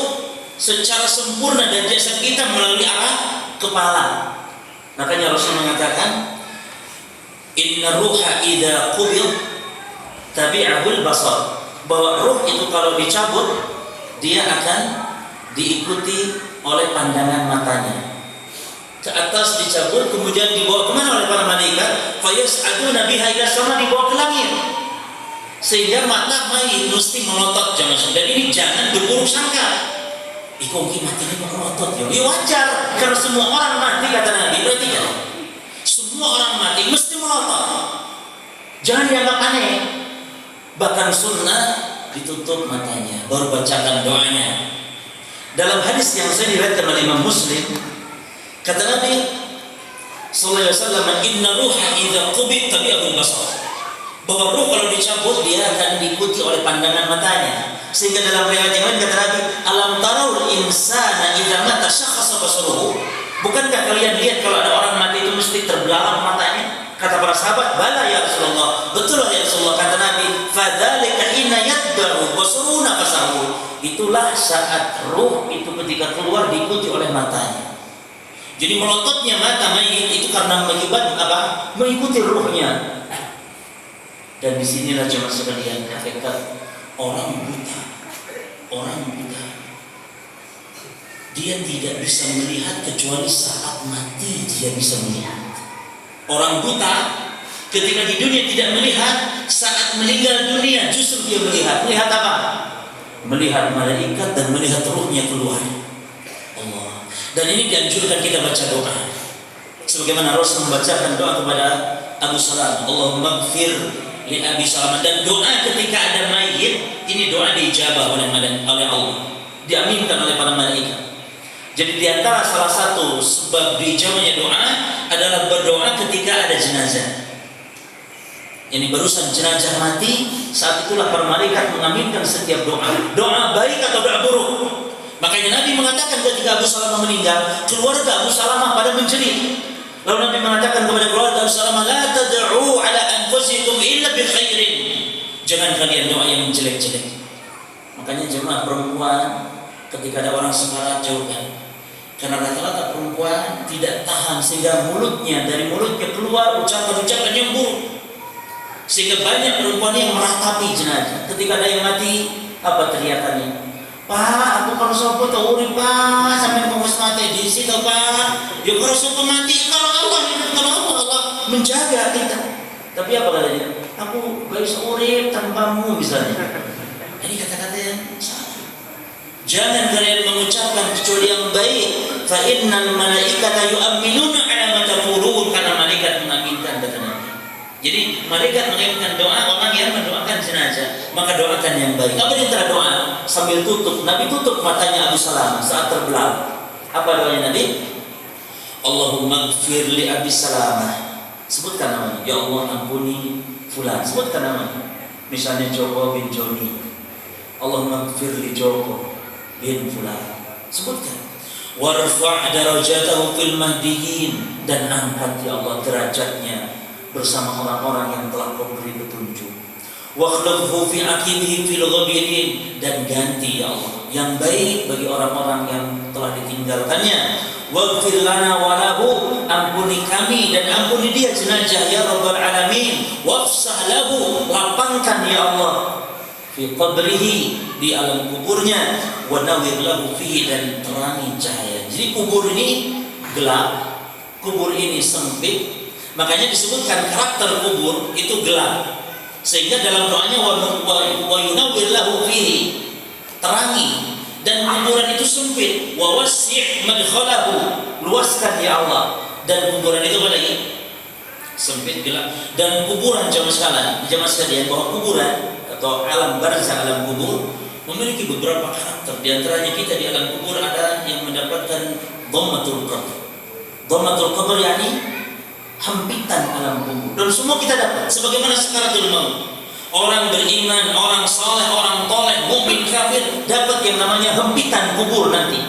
[SPEAKER 1] secara sempurna dari jasad kita melalui arah kepala. Makanya Rasul mengatakan, inna ruha idza qubid tabi'ahul basar, bahwa ruh itu kalau dicabut dia akan diikuti oleh pandangan matanya. Ke atas dicabut, kemudian dibawa kemana oleh para malaikat? Fayas'aduna biha ila sama, dibawa ke langit. Sehingga mata mayit mesti melotot jamaah. Dan ini jangan berburuk sangka. Iko mungkin matinya mau melotot ya. Ya wajar, karena semua orang mati kata Nabi, berarti ya. Semua orang mati mesti melotot. Jangan dianggap aneh. Bahkan sunnah ditutup matanya, baru bacakan doanya. Dalam hadis yang saya diriwayatkan oleh Imam Muslim, kata Nabi sallallahu alaihi wasallam, inna ruha idza qubid tabi'ahul basar, bahwa ruh kalau dicabut dia akan diikuti oleh pandangan matanya. Sehingga dalam riwayat yang lain kata Nabi, alam tarul insana idza mata syakhasa basaruhu, bukankah kalian lihat kalau ada orang mati itu mesti terbelalak matanya? Kata para sahabat, "Bala ya Rasulullah." "Betul ya Rasulullah." Kata Nabi, "Fadzalika inna yadbaru basuruna fasahu." Itulah saat ruh itu ketika keluar diikuti oleh matanya. Jadi melototnya mata mayit itu karena mengibat apa? Mengikuti ruhnya. Dan disinilah jemaah sekalian hakikat orang buta. Orang buta, dia tidak bisa melihat kecuali saat mati dia bisa melihat. Orang buta ketika di dunia tidak melihat, saat meninggal dunia justru dia melihat. Melihat apa? Melihat malaikat dan melihat ruhnya keluar. Allah. Dan ini dianjurkan kita baca doa. Sebagaimana Rasul membacakan doa kepada Abu Salam, Allahumma gfir li Abi Salam. Dan doa ketika ada mayit, ini doa diijabah oleh Allah, diaminkan oleh para malaikat. Jadi diantara salah satu sebab diijabahnya doa adalah berdoa ketika ada jenazah. Ini barusan jenazah mati, saat itulah para malaikat mengaminkan setiap doa, doa baik atau doa buruk. Makanya Nabi mengatakan ketika Abu Salamah meninggal, keluarga Abu Salamah pada menjerit. Lalu Nabi mengatakan kepada keluarga Abu Salamah, "La tad'u ala anfusikum illa bi khairin." Jangan kalian doa yang jelek-jelek. Makanya jemaah perempuan ketika ada orang sekarat jauhkan. Karena rata-rata perempuan tidak tahan sehingga dari mulutnya keluar ucapan-ucapan yang buruk. Sehingga banyak perempuan yang meratapi jenazah. Ketika ada yang mati, apa teriakannya? "Pak, aku kalau sopo tau urip Pak, sampai ngomong mati di situ Pak. Ya kalau sopo mati, kalau Allah menjaga kita." Tapi apa katanya? "Aku gak bisa urip tanpamu," misalnya. Ini kata-kata yang salah. Jangan kalian mengucapkan kecuali yang baik. Fa innal malaikata yu'minuna 'ala ma taqulun, karena malaikat mengaminkan, kata Nabi. Jadi malaikat mengaminkan doa orang yang mendoakan jenazah, maka doakan yang baik. Apa di antara doa? Sambil tutup, Nabi tutup matanya Abu Salamah saat terbelah. Apa doanya Nabi? Allahumma gfir li Abi Salamah. Sebutkan namanya. Ya Allah, ampuni fulan. Sebutkan namanya. Misalnya Joko bin Joni. Allahumma gfir li Joko bin fulan. Sebutkan. Warfa' darajatahu fil mahdiyyin, dan angkat ya Allah derajatnya bersama orang-orang yang telah Kau beri petunjuk. Wakhlufhu fi aqibihi fil ghabirin, dan ganti ya Allah yang baik bagi orang-orang yang telah ditinggalkannya. Waghfir lana wa lahu, ampuni kami dan ampuni dia jenazah ya rabbal alamin. Wafsah lahu, lapangkan ya Allah fi qabrihi, di alam kuburnya. Wa nawwir lahu fihi, dan terangi cahaya. Jadi kubur ini gelap, kubur ini sempit, makanya disebutkan karakter kubur itu gelap. Sehingga dalam doanya wa yunawwir lahu fihi, terangi, dan kuburan itu sempit. Wa wasi' madkhalahu, luaskan ya Allah. Dan kuburan itu apa lagi? Sempit, gelap. Dan kuburan jamaah sekalian, bahwa kuburan atau alam barzah, alam kubur memiliki beberapa karakter. Di antaranya kita di alam kubur ada yang mendapatkan dhammatul qabr. Dhammatul qabr yakni hempitan alam kubur. Dan semua kita dapat sebagaimana sakaratul maut. Orang beriman, orang saleh, orang toleh, mukmin, kafir dapat yang namanya hempitan kubur nanti.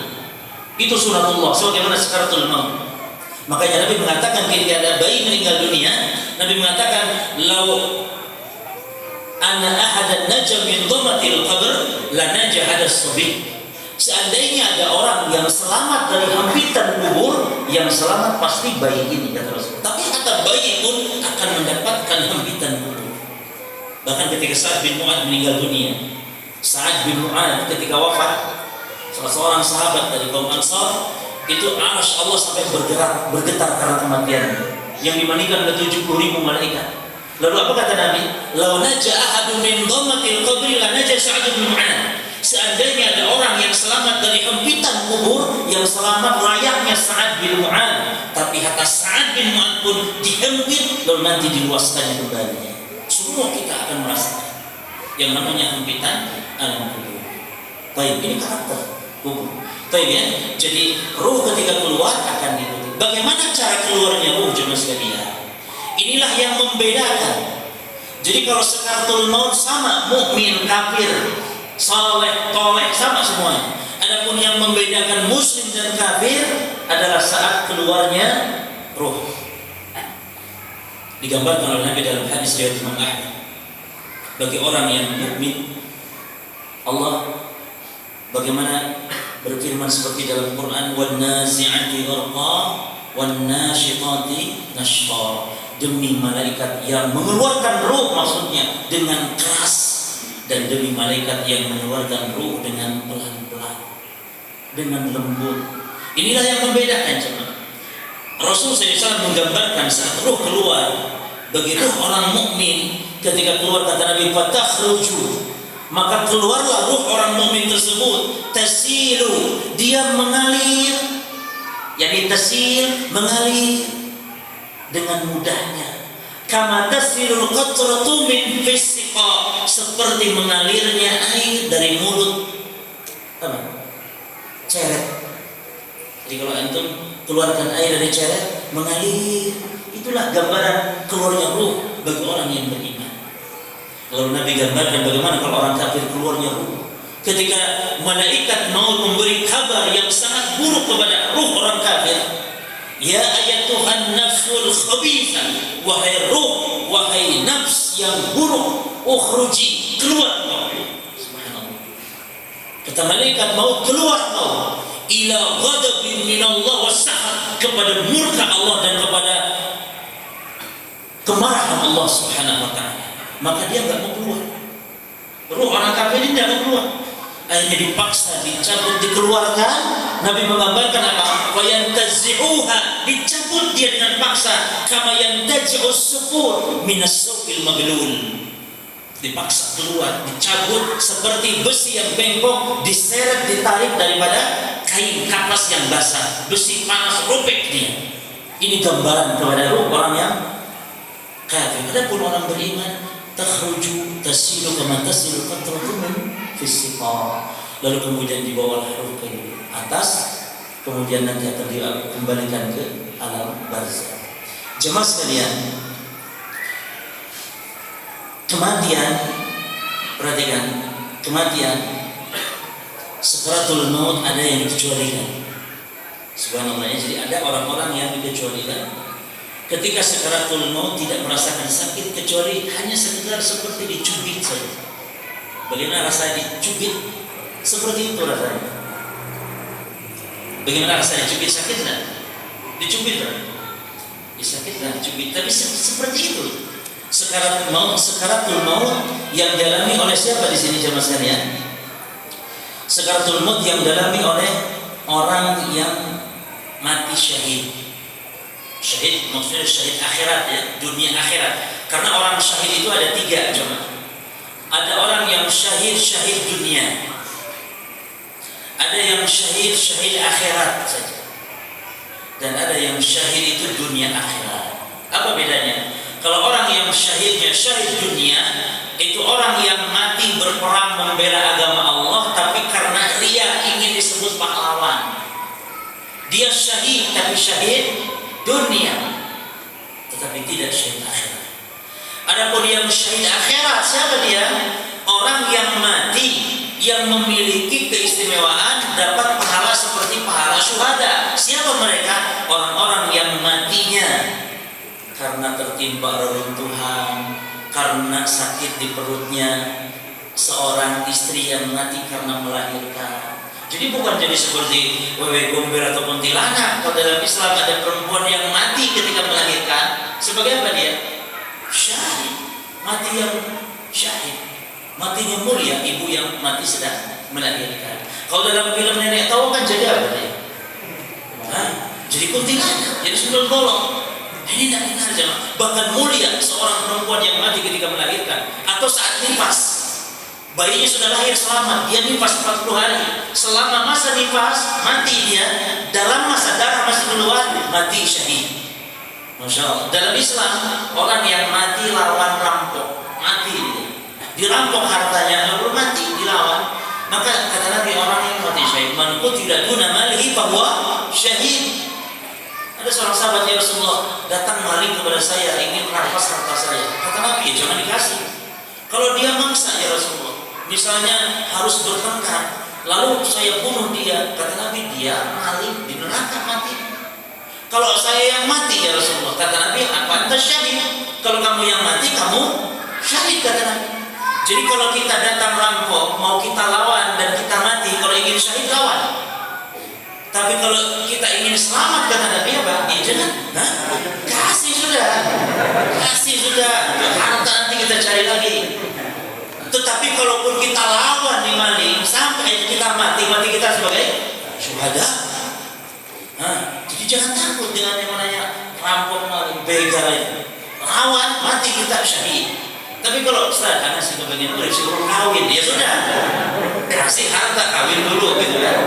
[SPEAKER 1] Itu sunatullah sebagaimana sakaratul maut. Makanya Nabi mengatakan ketika ada bayi meninggal dunia, Nabi mengatakan, "Lau anna ahadan naja min dhamatil qabr la naja hadas sabi." Seandainya ada orang yang selamat dari hempitan kubur, yang selamat pasti bayi ini, kata Rasul. Tapi kata bayi pun akan mendapatkan hempitan kubur. Bahkan ketika Sa'ad bin Mu'adz meninggal dunia, Sa'ad bin Mu'adz ketika wafat, salah seorang sahabat dari kaum Ansar, itu arsy Allah sampai bergetar karena kematiannya, yang dimandikan oleh 70.000 malaikat. Lalu apa kata Nabi? "Lau naja ahadun min dhammatil qabri la naja Sa'ad bin Mu'adz." Seandainya ada orang yang selamat dari hempitan kubur, yang selamat layaknya Sa'ad bin Mu'adz. Tapi hatta Sa'ad bin Mu'adz pun dihempit, lalu nanti diluaskannya kembali. Semua kita akan merasakan yang namanya hempitan alam kubur. Baik, ini karakter kubur. Baik ya. Jadi ruh ketika keluar akan ditutup. Bagaimana cara keluarnya ruh jemaah sekalian? Inilah yang membedakan. Jadi kalau sakaratul maut sama, mukmin, kafir, saleh, toleh, sama semuanya. Adapun yang membedakan muslim dan kafir adalah saat keluarnya ruh. Digambarkan oleh Nabi dalam hadis riwayat Imam Ahmad, bagi orang yang mukmin Allah bagaimana berfirman seperti dalam Quran, wan nazi'ati gharqa wan nasyiqati nashqa, demi malaikat yang mengeluarkan ruh, maksudnya dengan keras, dan demi malaikat yang mengeluarkan ruh dengan pelan-pelan, dengan lembut. Inilah yang membedakan jemaah. Rasul SAW menggambarkan saat ruh keluar bagi ruh orang mukmin, ketika keluar kata Nabi fatakhruju, maka keluarlah ruh orang mukmin tersebut, tasilu, dia mengalir, yakni tasil, mengalir dengan mudahnya, kama tasilul qatratu min fisiqa, seperti mengalirnya air dari mulut ceret. Jadi kalau antum keluarkan air dari ceret, mengalir, itulah gambaran keluarnya ruh bagi orang yang beriman. Lalu Nabi gambarkan bagaimana kalau orang kafir keluarnya ruh. Ketika malaikat mau memberi kabar yang sangat buruk kepada ruh orang kafir, ya ayatuhan nafsul khabithah, wahai ruh, wahai nafs yang buruk, ukhruji, keluar kau. Subhanallah. Kata malaikat mau keluar kau, ila ghadabin minallah wasahar, kepada murka Allah dan kepada kemarahan Allah Subhanahu wa ta'ala. Maka dia enggak mau keluar. Ruh orang kafir ini enggak mau keluar. Akhirnya dipaksa, dicabut, dikeluarkan. Nabi menggambarkan apa? Wa yantazi'uha, dicabut dia dengan paksa, kama yantazi'us sufur minas sawfil maglul. Dipaksa keluar, dicabut seperti besi yang bengkok, diseret, ditarik daripada kain kapas yang basah, besi panas robek dia. Ini gambaran kepada ruh orang yang kafir. Adapun orang beriman, takhruju tasilu kama tasilu qatratu min fisiqa, lalu kemudian dibawa ruh ke atas, kemudian nanti akan dikembalikan ke alam barzakh. Jemaah sekalian, kematian, perhatikan, kematian, sakaratul maut ada yang dikecualikan. Subhanallah, jadi ada orang-orang yang dikecualikan. Ketika sakaratul maut tidak merasakan sakit kecuali hanya sekedar seperti dicubit saja. Bagaimana rasanya dicubit? Seperti itu rasanya. Bagaimana rasanya dicubit? Sakit tak? Dicubit tak? Sakit tak dicubit? Tapi seperti itu. Sakaratul maut yang dialami oleh siapa di sini jemaah sekalian? Sakaratul maut yang dialami oleh orang yang mati syahid. Syahid maksudnya syahid akhirat, ya, dunia akhirat. Karena orang syahid itu ada tiga, jemaah. Ada orang yang syahid dunia, ada yang syahid akhirat saja, dan ada yang syahid itu dunia akhirat. Apa bedanya? Kalau orang yang syahidnya syahid dunia, itu orang yang mati berperang membela agama Allah, tapi karena ria ingin disebut pahlawan. Dia syahid tapi syahid dunia, tetapi tidak syahid akhirat. Adapun yang syahid akhirat, siapa dia? Orang yang mati, yang memiliki keistimewaan dapat pahala seperti pahala syuhada. Siapa mereka? Orang-orang yang matinya karena tertimpa reruntuhan, karena sakit di perutnya, seorang istri yang mati karena melahirkan. Jadi bukan jadi seperti wewe gombel atau kuntilanak. Kalau dalam Islam ada perempuan yang mati ketika melahirkan, sebagai apa dia? Syahid. Mati yang syahid, matinya mulia, ibu yang mati sedang melahirkan. Kalau dalam film nenek tahu kan jadi apa dia? Jadi kuntilanak, jadi sundel bolong. Ini tidak benar jemaah. Bahkan mulia seorang perempuan yang mati ketika melahirkan atau saat nifas. Bayinya sudah lahir selamat, dia nifas 40 hari. Selama masa nifas mati dia, dalam masa darah masih keluar, mati syahid. Masya Allah. Dalam Islam, orang yang mati lawan rampok, mati dia. Dirampok hartanya, lalu mati, dilawan. Maka kata Nabi, orang yang mati syahid, man qutila duna malihi fahuwa syahid. Ada seorang sahabat, ya Rasulullah, datang maling kepada saya, ingin merampas harta saya. Kata Nabi, jangan dikasih. Kalau dia maksa, ya Rasulullah, misalnya harus bertengkar, lalu saya bunuh dia, kata Nabi, dia maling di neraka mati. Kalau saya yang mati, ya Rasulullah, kata Nabi, apa anta syahid? Kalau kamu yang mati, kamu syahid, kata Nabi. Jadi kalau kita datang rampok, mau kita lawan dan kita mati, kalau ingin syahid lawan. Tapi kalau kita ingin selamat, kata Nabi apa? Ya jangan, kasih sudah, harta nanti kita cari lagi. Tetapi kalaupun kita lawan di maling sampai kita mati kita sebagai syuhada. Jadi jangan takut dengan yang namanya rampok, maling, begal itu. Lawan, mati kita syahid. Tapi kalau Ustaz, karena si kepengen urip, si urip kawin, ya sudah, kasih harta, kawin dulu, gitu kan.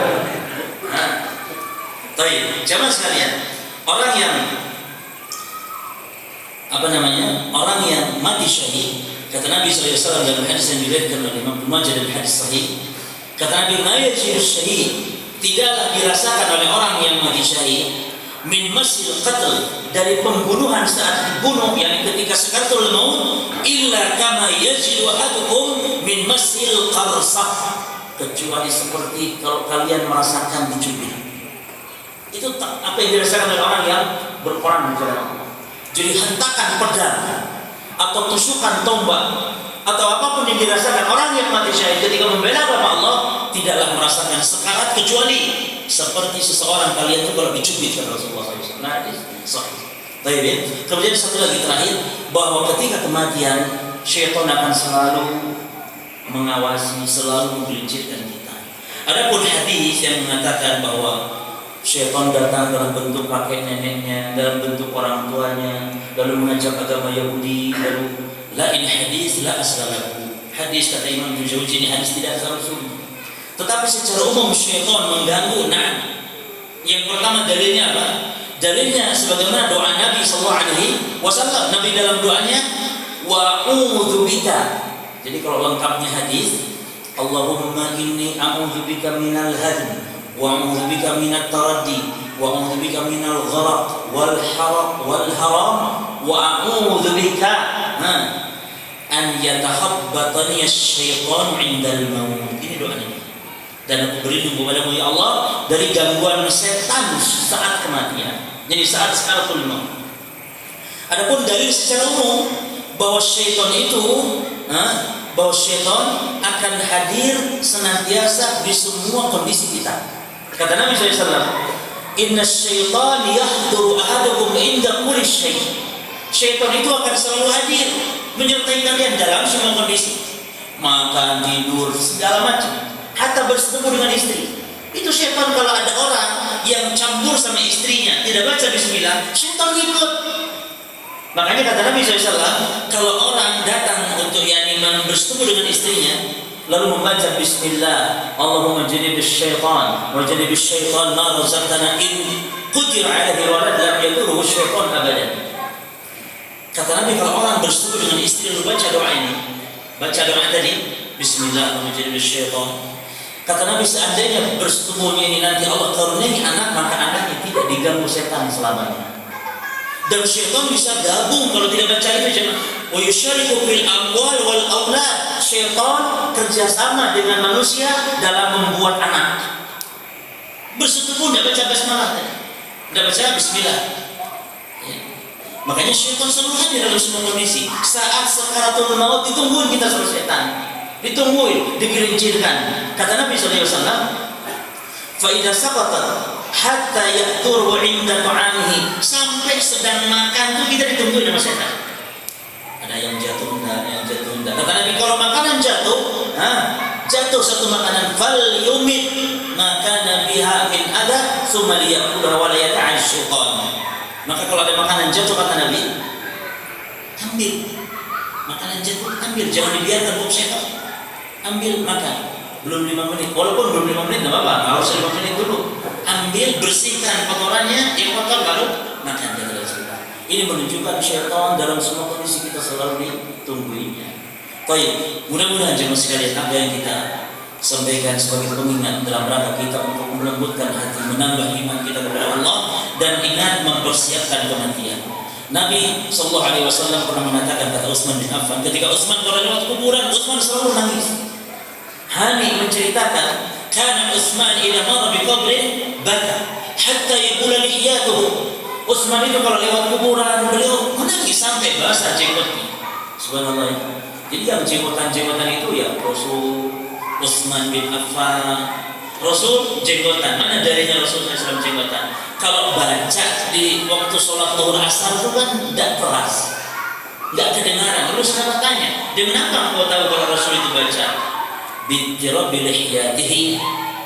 [SPEAKER 1] Baik, jamaah sekalian, orang yang orang yang mati syahid, kata Nabi SAW dalam hadis yang diriwayatkan oleh Imam Ibnu Majah dan hadis sahih, kata Nabi, "Ma yajidu syahid," tidaklah dirasakan oleh orang yang mati syahid, min masil qatl, dari pembunuhan saat dibunuh, yakni ketika sakaratul maut, illa kama yajidu ahadukum min masil qarsah, kecuali seperti kalau kalian merasakan dicubit. Itu apa yang dirasakan oleh orang yang berperang di jalan Allah. Jadi hentakan pedang atau tusukan tombak atau apapun yang dirasakan orang yang mati syahid ketika membela agama Allah, tidaklah merasakan sekarat kecuali seperti seseorang kalian itu kalau dicubit, kata Rasulullah SAW. Nah, ini sahih. Baik. Kemudian satu lagi terakhir, bahwa ketika kematian, syaitan akan selalu mengawasi, selalu menggelincirkan kita. Adapun hadis yang mengatakan bahwa syaitan datang dalam bentuk kakek neneknya, dalam bentuk orang tuanya, lalu mengajak agama Yahudi, lalu la ini hadis la asalaku. Hadis kata Imam Jauzi, ini hadis tidak asal-usul. Tetapi secara umum syaitan mengganggu. Nah, yang pertama dalilnya apa? Dalilnya sebagaimana doa Nabi SAW. Nabi dalam doanya wa'udzubika. Jadi kalau lengkapnya hadis, Allahumma inni a'udzubika minal hadm, wa'udzubika minat taraddi, wa'udzubika minal gharaq wal haram, wa'udzubika an yatahabbatani asy-syaitanu 'indal maut. Ini doa Nabi. Dan aku berlindung kepadamu ya Allah dari gangguan setan saat kematian. Jadi saat sakaratul maut. Adapun dalil secara umum bahwa syaitan akan hadir senantiasa di semua kondisi kita. Kata Nabi SAW, "Inna syaitan yahduru ahadukum inda kulli syai'." Syaitan itu akan selalu hadir menyertai kalian dalam semua kondisi. Makan, tidur, segala macam. Hatta bertemu dengan istri. Itu syaitan kalau ada orang yang campur sama istrinya, tidak baca bismillah, syaitan ikut. Makanya kata Nabi SAW, kalau orang datang untuk bertemu dengan istrinya, lalu membaca bismillah, Allahumma janibis syaitan wa janibis syaitan ma razaqtana in qudir alaihi walad lam yadurruhu syaitan abadan. Kata Nabi, kalau orang bertemu dengan istri lalu baca doa ini, baca doa tadi, bismillah wa janibis syaitan. Kata Nabi, seandainya bersetubuhnya ini nanti Allah karuniai anak, maka anaknya tidak diganggu setan selamanya. Dan syaitan bisa gabung kalau tidak baca itu, jangan. Wa yusyariku fil amwal wal aulad. Syaitan kerjasama dengan manusia dalam membuat anak. Bersetubuh tidak baca basmalah, tidak baca bismillah. Ya. Makanya syaitan selalu hadir dalam semua kondisi. Saat sakaratul maut ditungguin kita sama setan. Ditungguin, digelincirkan. Kata Nabi SAW, "Fa idza saqata hatta yaqtur 'inda ta'amihi." Sampai sedang makan itu kita ditungguin sama setan. Ada yang jatuh enggak. Kata Nabi, kalau makanan jatuh satu makanan, fal yumit maka biha min adha tsumma liyakula wa la yata'ashqan. Maka kalau ada makanan jatuh, kata Nabi, ambil. Makanan jatuh, ambil, jangan dibiarkan untuk setan. Ambil, makan. Belum 5 menit, walaupun belum 5 menit, tidak apa-apa, harus 5 menit dulu. Ambil, bersihkan kotorannya, yang kotor baru makan. Ini menunjukkan syaitan dalam semua kondisi kita selalu ditungguinya. Baik, mudah-mudahan jemaah sekalian, apa yang kita sampaikan sebagai pengingat dalam rangka kita untuk melembutkan hati, menambah iman kita kepada Allah, dan ingat mempersiapkan kematian. Nabi SAW pernah mengatakan, kata Utsman bin Affan, ketika Utsman lewat kuburan, Utsman selalu nangis. Hani menceritakan, kana Utsman idza marra bi qabrin baka hatta yabula lihiyatuhu. Utsman itu kalau lewat kuburan, beliau menangis sampai sampai basah jenggotnya. Subhanallah. Jadi yang jenggotan-jenggotan itu ya Rasul, Utsman bin Affan. Rasul jenggotan, mana darinya Rasul SAW jenggotan? Kalau baca di waktu sholat zuhur asar itu kan tidak keras, nggak kedengaran. Lalu sahabat tanya, dengan apa engkau tahu kalau Rasul itu baca? Bitirabil hiyatihi.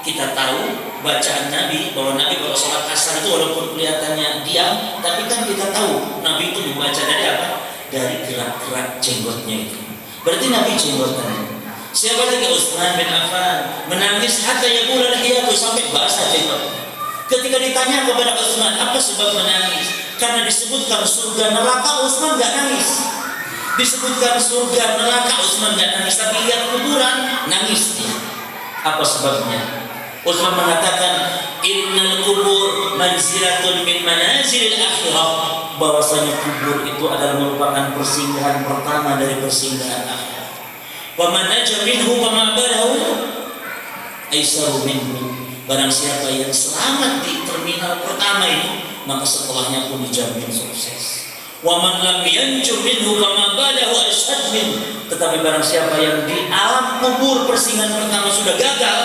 [SPEAKER 1] Kita tahu bacaan Nabi, bahwa Nabi kalau sholat asar itu walaupun kelihatannya diam, tapi kan kita tahu Nabi itu membaca dari apa? Dari gerak-gerak jenggotnya itu. Berarti Nabi jenggotan. Siapa lagi? Utsman bin Affan menangis hatta yaqula lihiyatu, sampai basah jenggotnya. Ketika ditanya kepada Utsman, apa sebab menangis? Karena disebutkan surga neraka, Utsman enggak nangis. Disebutkan surga neraka, Utsman enggak nangis, tapi lihat kuburan nangis dia. Apa sebabnya? Utsman mengatakan, innal kubur manzilatun min manazilil akhirah, bahwasanya kubur itu adalah merupakan persinggahan pertama dari persinggahan akhirat. Wa man naja minhu wa ma balahu aisaru minhu. Barang siapa yang selamat di terminal pertama ini, maka setelahnya pun dijamin sukses. Wa man lam yanju minhu wa ma balahu ashad min. Tetapi barang siapa yang di alam kubur persinggahan pertama sudah gagal,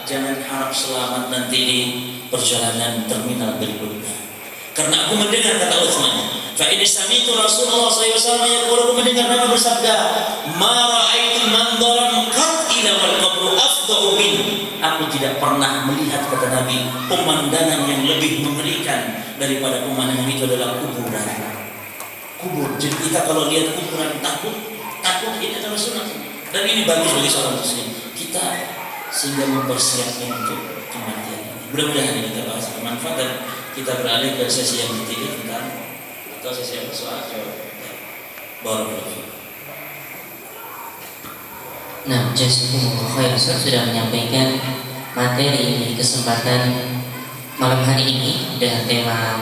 [SPEAKER 1] jangan harap selamat nanti di perjalanan terminal berikutnya. Karena aku mendengar, kata Utsman, fa in sami'tu Rasulullah SAW yaqulu, aku mendengar Nabi bersabda, ma ra'aitu mandaran qat ila wal qabru afdahu min. Aku tidak pernah melihat, kata Nabi, pemandangan yang lebih mengerikan daripada pemandangan itu adalah kuburan. Kubur. Jadi kita kalau lihat kuburan takut ini adalah sunat. Dan ini bagus bagi seorang muslim. Kita sehingga mempersiapkan untuk kematian. Mudah-mudahan ini kita bahas bermanfaat dan kita beralih ke sesi yang ketiga tentang atau sesi yang soal jawab. Barakallahu.
[SPEAKER 2] Nah, jazakumullah khair, Ustaz sudah menyampaikan materi di kesempatan malam hari ini dengan tema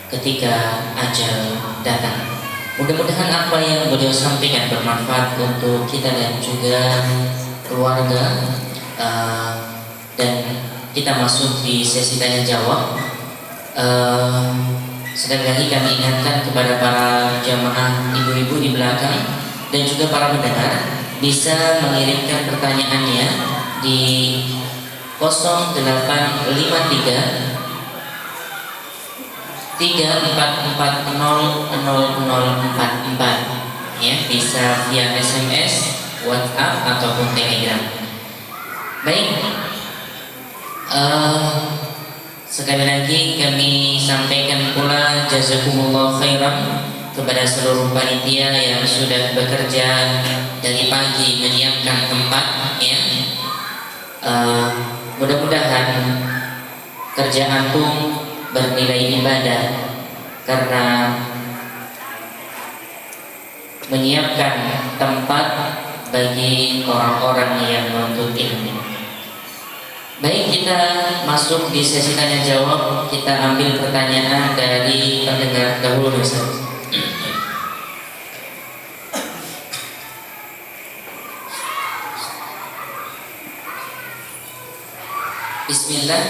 [SPEAKER 2] ketika ajal datang. Mudah-mudahan apa yang beliau sampaikan bermanfaat untuk kita dan juga keluarga, dan kita masuk di sesi tanya jawab. Sekali lagi kami ingatkan kepada para jamaah ibu-ibu di belakang dan juga para pendengar bisa mengirimkan pertanyaannya di 0853 3440044, ya, bisa via SMS, WhatsApp ataupun Telegram. Baik, sekali lagi kami sampaikan pula jazakumullah khairan kepada seluruh panitia yang sudah bekerja dari pagi menyiapkan tempat, ya. Mudah-mudahan kerja antum bernilai ibadah karena menyiapkan tempat bagi orang-orang yang menuntut ilmu. Baik, kita masuk di sesi tanya jawab. Kita ambil pertanyaan dari pendengar dahulu, Ustaz. Bismillah,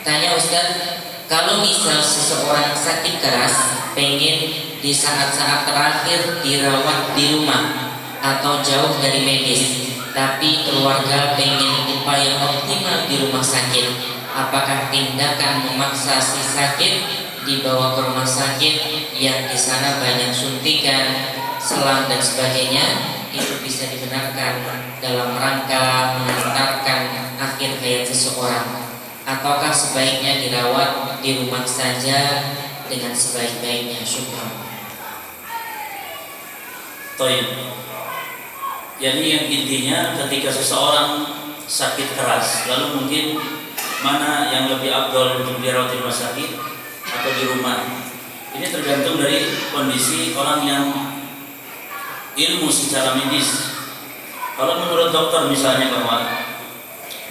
[SPEAKER 2] tanya Ustaz, kalau misal seseorang sakit keras, pengen di saat-saat terakhir dirawat di rumah atau jauh dari medis, tapi keluarga pengen upaya optimal di rumah sakit, apakah tindakan memaksa si sakit dibawa ke rumah sakit yang di sana banyak suntikan, selang dan sebagainya, itu bisa dibenarkan dalam rangka mengantarkan akhir hayat seseorang, ataukah sebaiknya dirawat di rumah saja dengan sebaik-baiknya? Syukran.
[SPEAKER 1] Baik. Jadi yang intinya ketika seseorang sakit keras, lalu mungkin mana yang lebih afdal untuk dirawat di rumah sakit atau di rumah? Ini tergantung dari kondisi orang yang ilmu secara medis. Kalau menurut dokter misalnya bahwa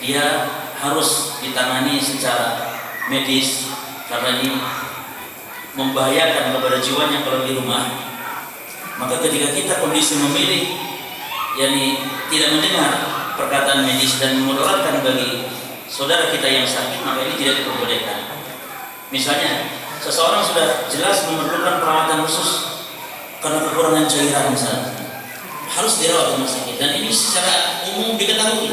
[SPEAKER 1] dia harus ditangani secara medis karena ini membahayakan kepada jiwanya kalau di rumah, maka ketika kita kondisi memilih, yakni tidak mendengar perkataan medis dan memudaratkan bagi saudara kita yang sakit, maka ini tidak diperbolehkan. Misalnya seseorang sudah jelas memerlukan perawatan khusus, karena kekurangan cairan misalnya, harus dirawat di rumah sakit, dan ini secara umum diketahui.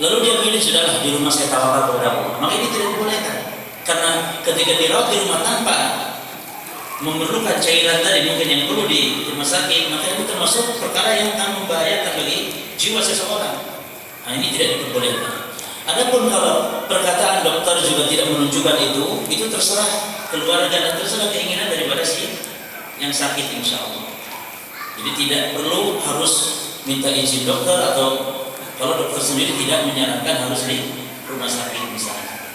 [SPEAKER 1] Lalu dia pilih, sudahlah di rumah saya tawakal kepada Allah, maka ini tidak dibolehkan. Karena ketika dirawat di rumah tanpa memerlukan cairan tadi mungkin yang perlu di rumah sakit, maka itu termasuk perkara yang akan membahayakan bagi jiwa seseorang. Nah, ini tidak diperbolehkan. Adapun kalau perkataan dokter juga tidak menunjukkan itu terserah keluarga dan terserah keinginan daripada si yang sakit, insya Allah. Jadi tidak perlu harus minta izin dokter, atau kalau dokter sendiri tidak menyarankan harus di rumah sakit misalnya.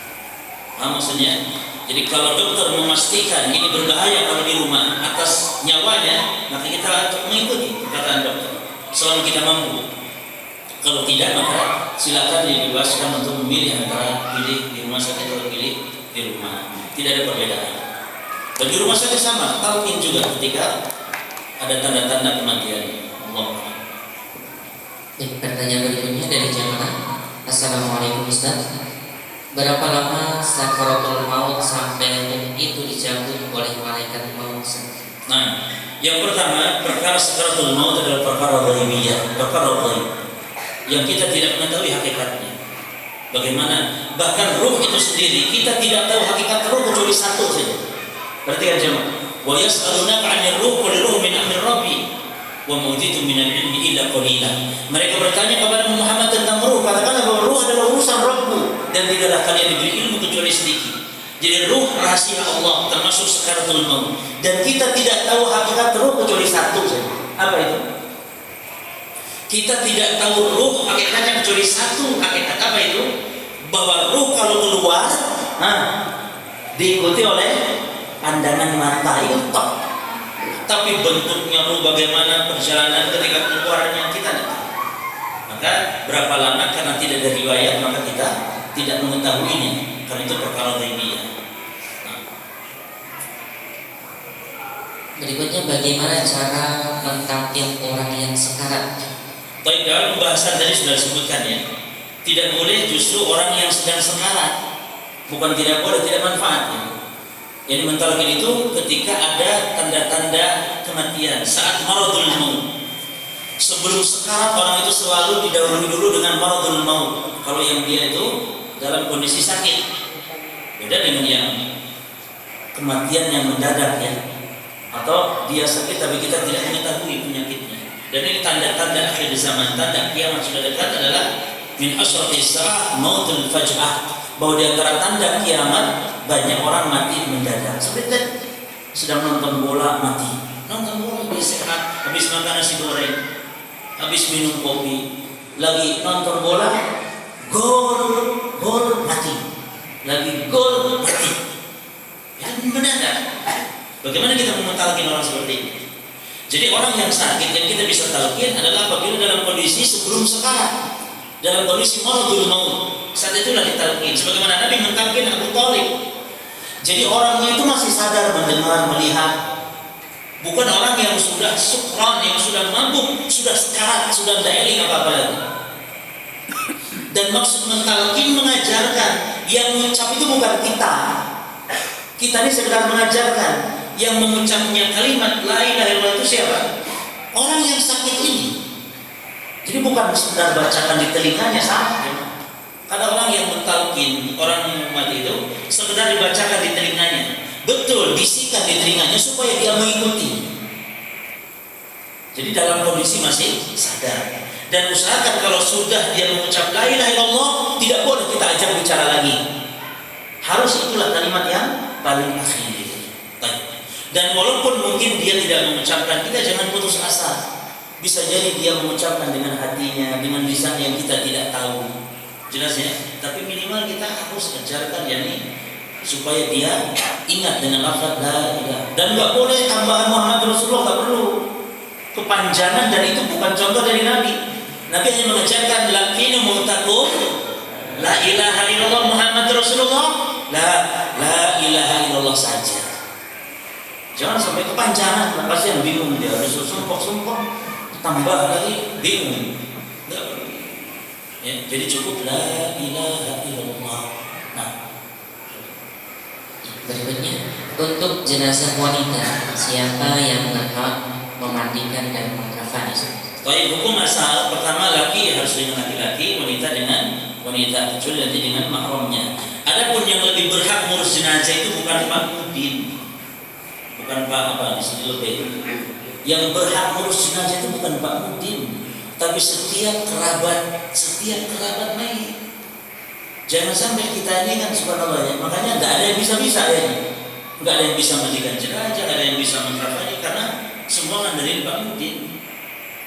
[SPEAKER 1] Nah, maksudnya, jadi kalau dokter memastikan ini berbahaya kalau di rumah atas nyawanya, maka kita mengikuti perkataan dokter selama kita mampu. Kalau tidak, maka silakan dibebaskan untuk memilih antara pilih di rumah sakit atau pilih di rumah. Tidak ada perbedaan. Bagi rumah sakit sama, talqin juga ketika ada tanda-tanda kematian. Allah.
[SPEAKER 2] Pertanyaan berikutnya dari jamaah. Assalamualaikum Ustaz. Berapa lama sakaratul maut sampai itu dicabut oleh malaikat maut?
[SPEAKER 1] Nah, yang pertama, perkara sakaratul maut adalah perkara ghaibiyah, perkara ghaib yang kita tidak mengetahui hakikatnya. Bagaimana? Bahkan ruh itu sendiri kita tidak tahu hakikat ruh kecuali satu saja. Perhatikan jemaah. Wa yas'alunaka 'anil ruh qul ruh min amri rabbi wa ma utitu minal ilmi illa qalila. Mereka bertanya kepada Muhammad tentang ruh, katakanlah bahwa ruh adalah urusan Rabbmu dan tidaklah kalian diberi ilmu kecuali sedikit. Jadi ruh rahasia Allah, termasuk sakaratul maut, dan kita tidak tahu hakikat ruh kecuali satu saja. Apa itu? Kita tidak tahu ruh hakikatnya kecuali satu hakikat. Apa itu? Bahwa ruh kalau keluar, diikuti oleh pandangan mata, itu tok. Tapi bentuknya ruh bagaimana, perjalanan ketika keluarnya kita tidak tahu. Maka berapa lama, karena tidak ada riwayat, maka kita tidak mengetahuinya. Karena itu perkara ghaibiyah.
[SPEAKER 2] Berikutnya, bagaimana cara mentalqin orang yang sekarat?
[SPEAKER 1] Baik, dalam pembahasan tadi sudah disebutkan ya, tidak boleh justru orang yang sedang sekarat. Bukan tidak boleh, tidak manfaat ya. Yang mentalqin itu ketika ada tanda-tanda kematian, saat maradul maut. Sebelum sekarat, orang itu selalu didahului dulu dengan maradul maut. Kalau yang dia itu dalam kondisi sakit, beda dengan yang kematian yang mendadak ya, atau dia sakit tapi kita tidak mengetahui penyakitnya. Dan ini tanda-tanda akhir zaman, tanda kiamat sudah dekat adalah min asratis sa'ah mautul faj'ah, bahwa di antara tanda kiamat banyak orang mati mendadak. Seperti sedang nonton bola mati, nonton bola dia sehat, habis makan nasi goreng, habis minum kopi, lagi nonton bola, gol mati, lagi gol mati, yang mendadak. Bagaimana kita mentalqin orang seperti ini? Jadi orang yang sakit yang kita bisa talqin adalah apabila dalam kondisi sebelum sekarat, dalam kondisi maradul maut, saat itulah ditalqin. Sebagaimana Nabi mentalqin Abu Thalib. Jadi orangnya itu masih sadar, mendengar, melihat. Bukan orang yang sudah sukran, yang sudah mabuk, sudah sekarat, sudah dailing apa-apa lagi. Dan maksud mentalqin mengajarkan, yang mengucap itu bukan kita. Kita ini sekedar mengajarkan. Yang mengucapnya kalimat la ilaha illallah itu siapa? Orang yang sakit ini. Jadi bukan sekedar bacakan di telinganya, sama. Ada orang yang mentalqin orang yang mati itu sekedar dibacakan di telinganya. Betul, bisikan di telinganya supaya dia mengikuti. Jadi dalam kondisi masih sadar. Dan usahakan kalau sudah dia mengucap la ilaha illallah, tidak boleh kita ajak bicara lagi. Harus itulah kalimat yang paling akhir. Dan walaupun mungkin dia tidak mengucapkan, kita jangan putus asa. Bisa jadi dia mengucapkan dengan hatinya, dengan lisan yang kita tidak tahu. Jelas ya? Tapi minimal kita harus ajarkan yakni supaya dia ingat dengan lafaz la ilaha. Dan nggak boleh tambahan Muhammad Rasulullah, nggak perlu kepanjangan, dan itu bukan contoh dari Nabi. Nabi hanya mengajarkan lakinu mu'takum la ilaha illallah Muhammad Rasulullah, la ilaha illallah saja. Jangan sampai kepanjangan, pasti yang bingung dia harus sumpah, tambah lagi bingung. Enggak perlu. Ya, jadi cukup la ilaha illallah. Nah,
[SPEAKER 2] berikutnya, untuk jenazah wanita, siapa yang berhak memandikan dan mengkafani?
[SPEAKER 1] Tapi hukum asal pertama laki harus dengan laki-laki, wanita dengan wanita, kecuali nanti dengan mahramnya. Adapun yang lebih berhak ngurus jenazah itu bukan Pak Mudin, bukan Pak apa di sini lebih. Yang berhak ngurus jenazah itu bukan Pak Mudin, tapi setiap kerabat mayit. Jangan sampai kita ini kan subhanallah ya, makanya nggak ada yang bisa-bisa ya, nggak ada yang bisa mandikan jenazah, nggak ada yang bisa mengkafani karena semua kan dari Pak Mudin.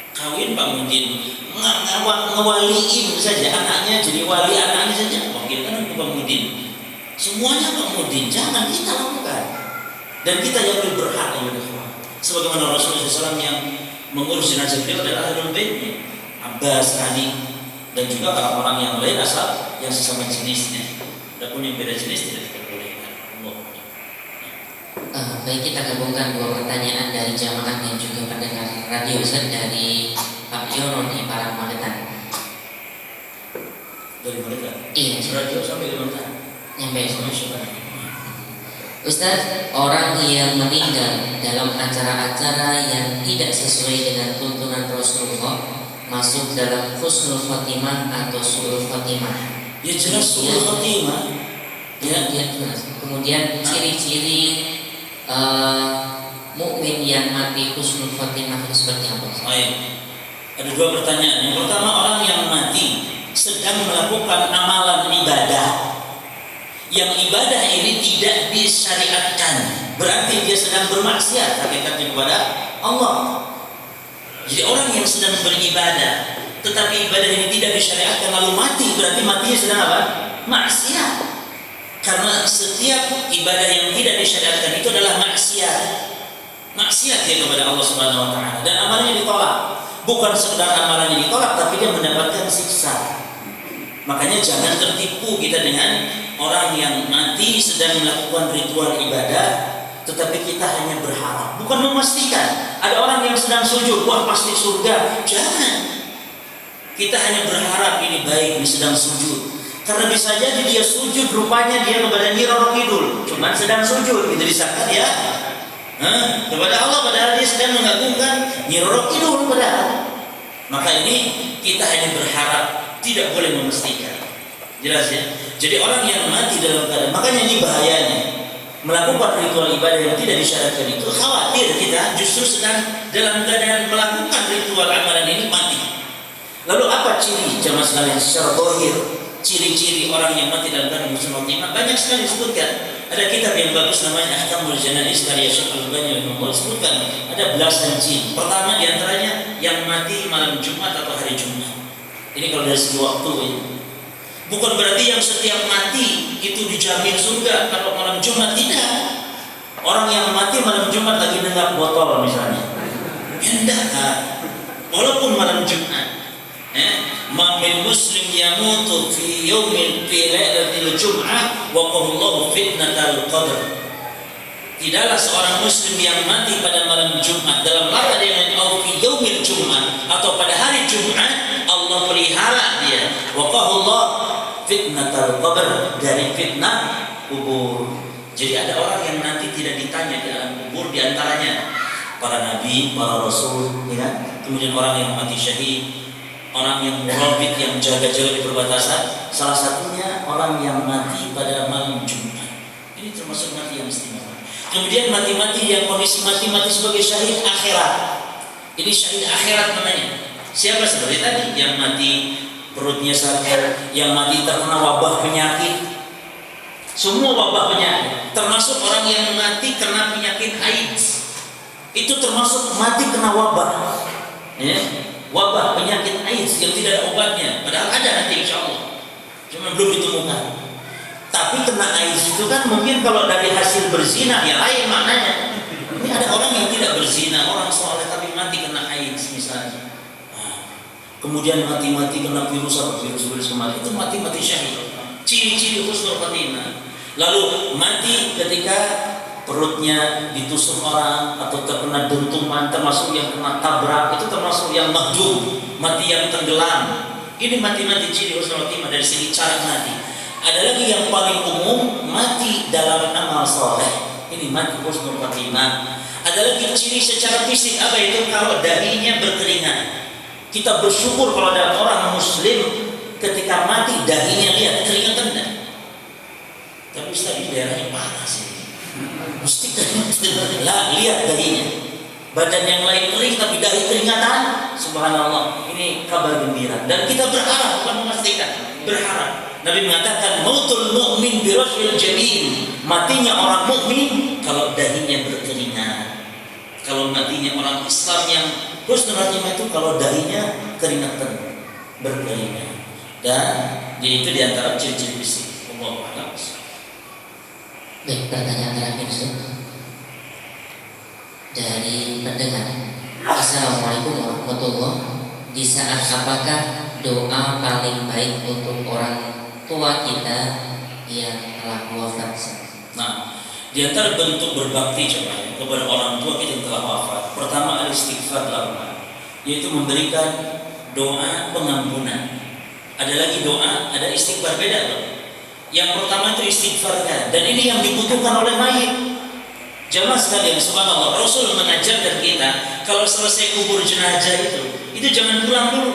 [SPEAKER 1] Kawin Pak Mudin, ngewaliin saja anaknya, jadi wali anaknya saja, mungkin kan Pak Mudin. Semuanya Pak Mudin, jangan kita lakukan. Dan kita yang lebih berhak ya, sebagaimana Rasulullah SAW yang mengurus jenazah beliau adalah ahlul baitnya, Abbas, Ali, dan juga orang-orang yang lain asal yang sesama jenisnya. Adapun yang beda jenis tidak diperbolehkan.
[SPEAKER 2] Baik, kita gabungkan dua pertanyaan dari jamaah yang juga pendengar radio Ustaz, dari Pak Yono di Parang Magetan.
[SPEAKER 1] Dari mereka?
[SPEAKER 2] Iya,
[SPEAKER 1] radio sampai Kalimantan.
[SPEAKER 2] Nyampe Ustaz, orang yang meninggal dalam acara-acara yang tidak sesuai dengan tuntunan Rasulullah masuk dalam husnul khotimah atau su'ul khotimah?
[SPEAKER 1] Ya jelas su'ul khotimah.
[SPEAKER 2] Ya, jelas. Kemudian ciri-ciri mukmin yang mati husnul khotimah itu seperti apa?
[SPEAKER 1] Baik. Ada dua pertanyaan. Yang pertama, orang yang mati sedang melakukan amalan ibadah. Yang ibadah ini tidak disyariatkan, berarti dia sedang bermaksiat hakikatnya kepada Allah. Jadi orang yang sedang beribadah tetapi ibadah ini tidak disyariatkan lalu mati, berarti matinya sedang apa? Maksiat. Karena setiap ibadah yang tidak disyariatkan itu adalah maksiat. Maksiat dia kepada Allah Subhanahu wa taala dan amalnya ditolak. Bukan sekedar amalannya ditolak, tapi dia mendapatkan siksa. Makanya jangan tertipu kita dengan orang yang mati sedang melakukan ritual ibadah, tetapi kita hanya berharap, bukan memastikan. Ada orang yang sedang sujud, wah pasti surga. Jangan. Kita hanya berharap ini baik, ini sedang sujud. Karena bisa jadi dia sujud, rupanya dia kepada Nyi Roro Kidul, cuman sedang sujud, itu disangka ya kepada Allah, padahal dia sedang mengagungkan Nyi Roro Kidul padahal. Maka ini kita hanya berharap, tidak boleh memastikan. Jelas ya? Jadi orang yang mati dalam keadaan, makanya ini bahayanya melakukan ritual ibadah yang tidak disyaratkan itu, khawatir kita justru sedang dalam keadaan melakukan ritual amalan ini mati. Lalu apa ciri jamaah sekalian secara zahir? Ciri-ciri orang yang mati dalam keadaan husnul khotimah banyak sekali disebutkan. Ada kitab yang bagus namanya Ahkamul Janaiz karya Syekh Al-Albani rahimahullah, disebutkan ada belasan ciri. Pertama diantaranya yang mati malam Jumat atau hari Jumat. Ini kalau dari segi waktu ya. Bukan berarti yang setiap mati itu dijamin surga kalau malam Jumat, tidak. Orang yang mati malam Jumat lagi nenggak botol misalnya, ya enggak. Walaupun malam Jumat, Mamin muslim yamutu fi yaumin fi lailatil jum'ah wa qahullahu fitnatal qadr. Tidaklah seorang muslim yang mati pada malam Jumat dalam lafaz yang fi yaumil jum'ah atau pada hari Jumat, Allah pelihara dia. Wa qahullahu fitnatal qadr, dari fitnah kubur. Jadi ada orang yang nanti tidak ditanya di alam kubur, di antaranya para nabi, para rasul, ya. Kemudian orang yang mati syahid, orang yang murabit, yang jaga-jaga di perbatasan. Salah satunya orang yang mati pada malam Jumat. Ini termasuk mati yang istimewa. Kemudian mati-mati yang kondisi mati sebagai syahid akhirat. Ini syahid akhirat namanya. Siapa seperti tadi yang mati perutnya sakit, yang mati terkena wabah penyakit. Semua wabah penyakit, termasuk orang yang mati kena penyakit AIDS. Itu termasuk mati kena wabah. Ya. Wabah penyakit AIDS yang tidak ada obatnya, padahal ada nanti insya Allah, cuma belum ditemukan. Tapi kena AIDS itu kan mungkin kalau dari hasil berzina ya lain maknanya. Ini ada orang yang tidak berzina, orang soleh tapi mati kena AIDS misalnya. Kemudian mati kena virus kemarin, itu mati syahid. Ciri-ciri husnul khotimah. Lalu mati ketika perutnya ditusuk orang atau terkena dentuman, termasuk yang kena tabrak, itu termasuk yang mahdum, mati yang tenggelam. Ini mati ciri husnul khotimah dari segi cara mati. Ada lagi yang paling umum, mati dalam amal soleh. Ini mati husnul khotimah. Ada lagi ciri secara fisik, apa itu? Kalau dahinya berkeringat. Kita bersyukur kalau ada orang muslim ketika mati dahinya lihat keringatan enggak. Tapi Ustaz ini daerahnya panas ini. Mesti keringatan. Lah, lihat dahinya. Badan yang lain kering tapi dahi keringatan. Subhanallah. Ini kabar gembira. Dan kita berharap, bukan memastikan, berharap. Nabi mengatakan mautul mu'min birashil jabin. Matinya orang mukmin kalau dahinya berkeringat. Kalau matinya orang Islam yang husnul khatimah itu kalau dahinya keringatan, berkeringat. Dan itu di antara ciri-ciri fisik. Allahu a'lam.
[SPEAKER 2] Baik, pertanyaan terakhir Ustaz. Dari pendengar. Assalamualaikum warahmatullahi wabarakatuh. Di saat apakah doa paling baik untuk orang tua kita yang telah wafat?
[SPEAKER 1] Nah, di antara bentuk berbakti coba ya, kepada orang tua kita yang telah wafat, pertama al-istighfar lahum, yaitu memberikan doa pengampunan. Ada lagi doa, ada istighfar, beda loh. Yang pertama itu istighfarkan, dan ini yang dibutuhkan oleh mayit. Jamaah sekalian, subhanallah, Rasul mengajarkan kita kalau selesai kubur jenazah itu jangan pulang dulu.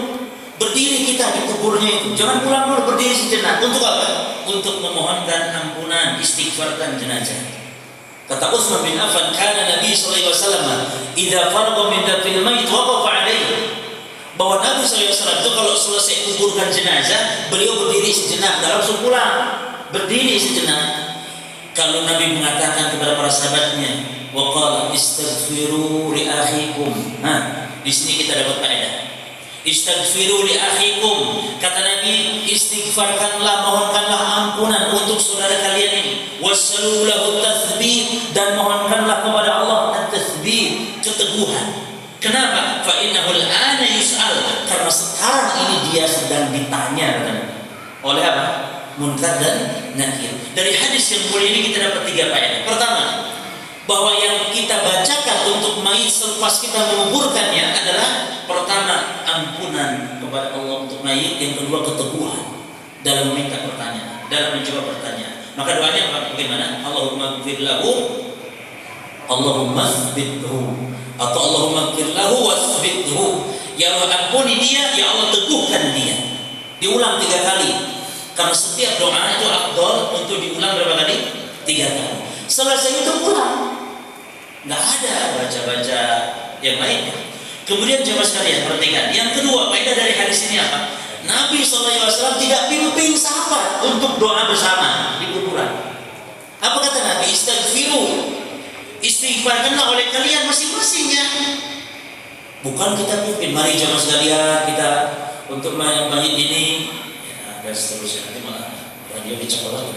[SPEAKER 1] Berdiri kita di kuburnya itu, jangan pulang dulu, berdiri sejenak. Untuk apa? Untuk memohonkan ampunan, istighfarkan jenazah. Kata Utsman bin Affan, kana Nabi sallallahu alaihi wasallam idza faragha min dafnil mayit waqafa alaihi. Bahwa Nabi sallallahu alaihi wasallam itu kalau selesai kuburkan jenazah, beliau berdiri sejenak, enggak langsung pulang. Berdiri sejenak. Kalau Nabi mengatakan kepada para sahabatnya, wa qala istaghfiru li akhikum. Nah, di sini kita dapat faedah. Istaghfiru li akhikum. Kata Nabi, istighfarkanlah, mohonkanlah ampunan untuk saudara kalian ini. Wassalu lahu tathbit, dan mohonkanlah kepada Allah at-tathbit, keteguhan. Kenapa? Fa innahu al-ana yus'al. Karena sekarang ini dia sedang ditanya oleh apa? Munkar dan nakir. Dari hadis yang mulia ini kita dapat 3 faedah. Pertama, bahwa yang kita bacakan untuk mayit selepas kita menguburkannya adalah pertama ampunan kepada Allah untuk mayit, yang kedua keteguhan dalam meminta pertanyaan, dalam menjawab pertanyaan. Maka doanya apa? Bagaimana? Allahumma ighfir lahu, Allahumma tsbithu, atau Allahumma ighfir lahu wasbithu. Ya Allah, ampuni dia, ya Allah teguhkan dia. Diulang 3 kali. Karena setiap doa itu afdal untuk diulang berapa kali? 3 kali. Selesai itu pulang. Nggak ada baca-baca yang lainnya. Kemudian jemaah sekalian perhatikan. Yang kedua, faedah dari hadis ini apa? Nabi SAW tidak pimpin sahabat untuk doa bersama di kuburan. Apa kata Nabi? Istaghfiru. Istighfarkanlah oleh kalian masing-masingnya. Bukan kita pimpin. Mari jemaah sekalian kita untuk mayit ini. Dan seterusnya, nanti malah radio dicekal lagi.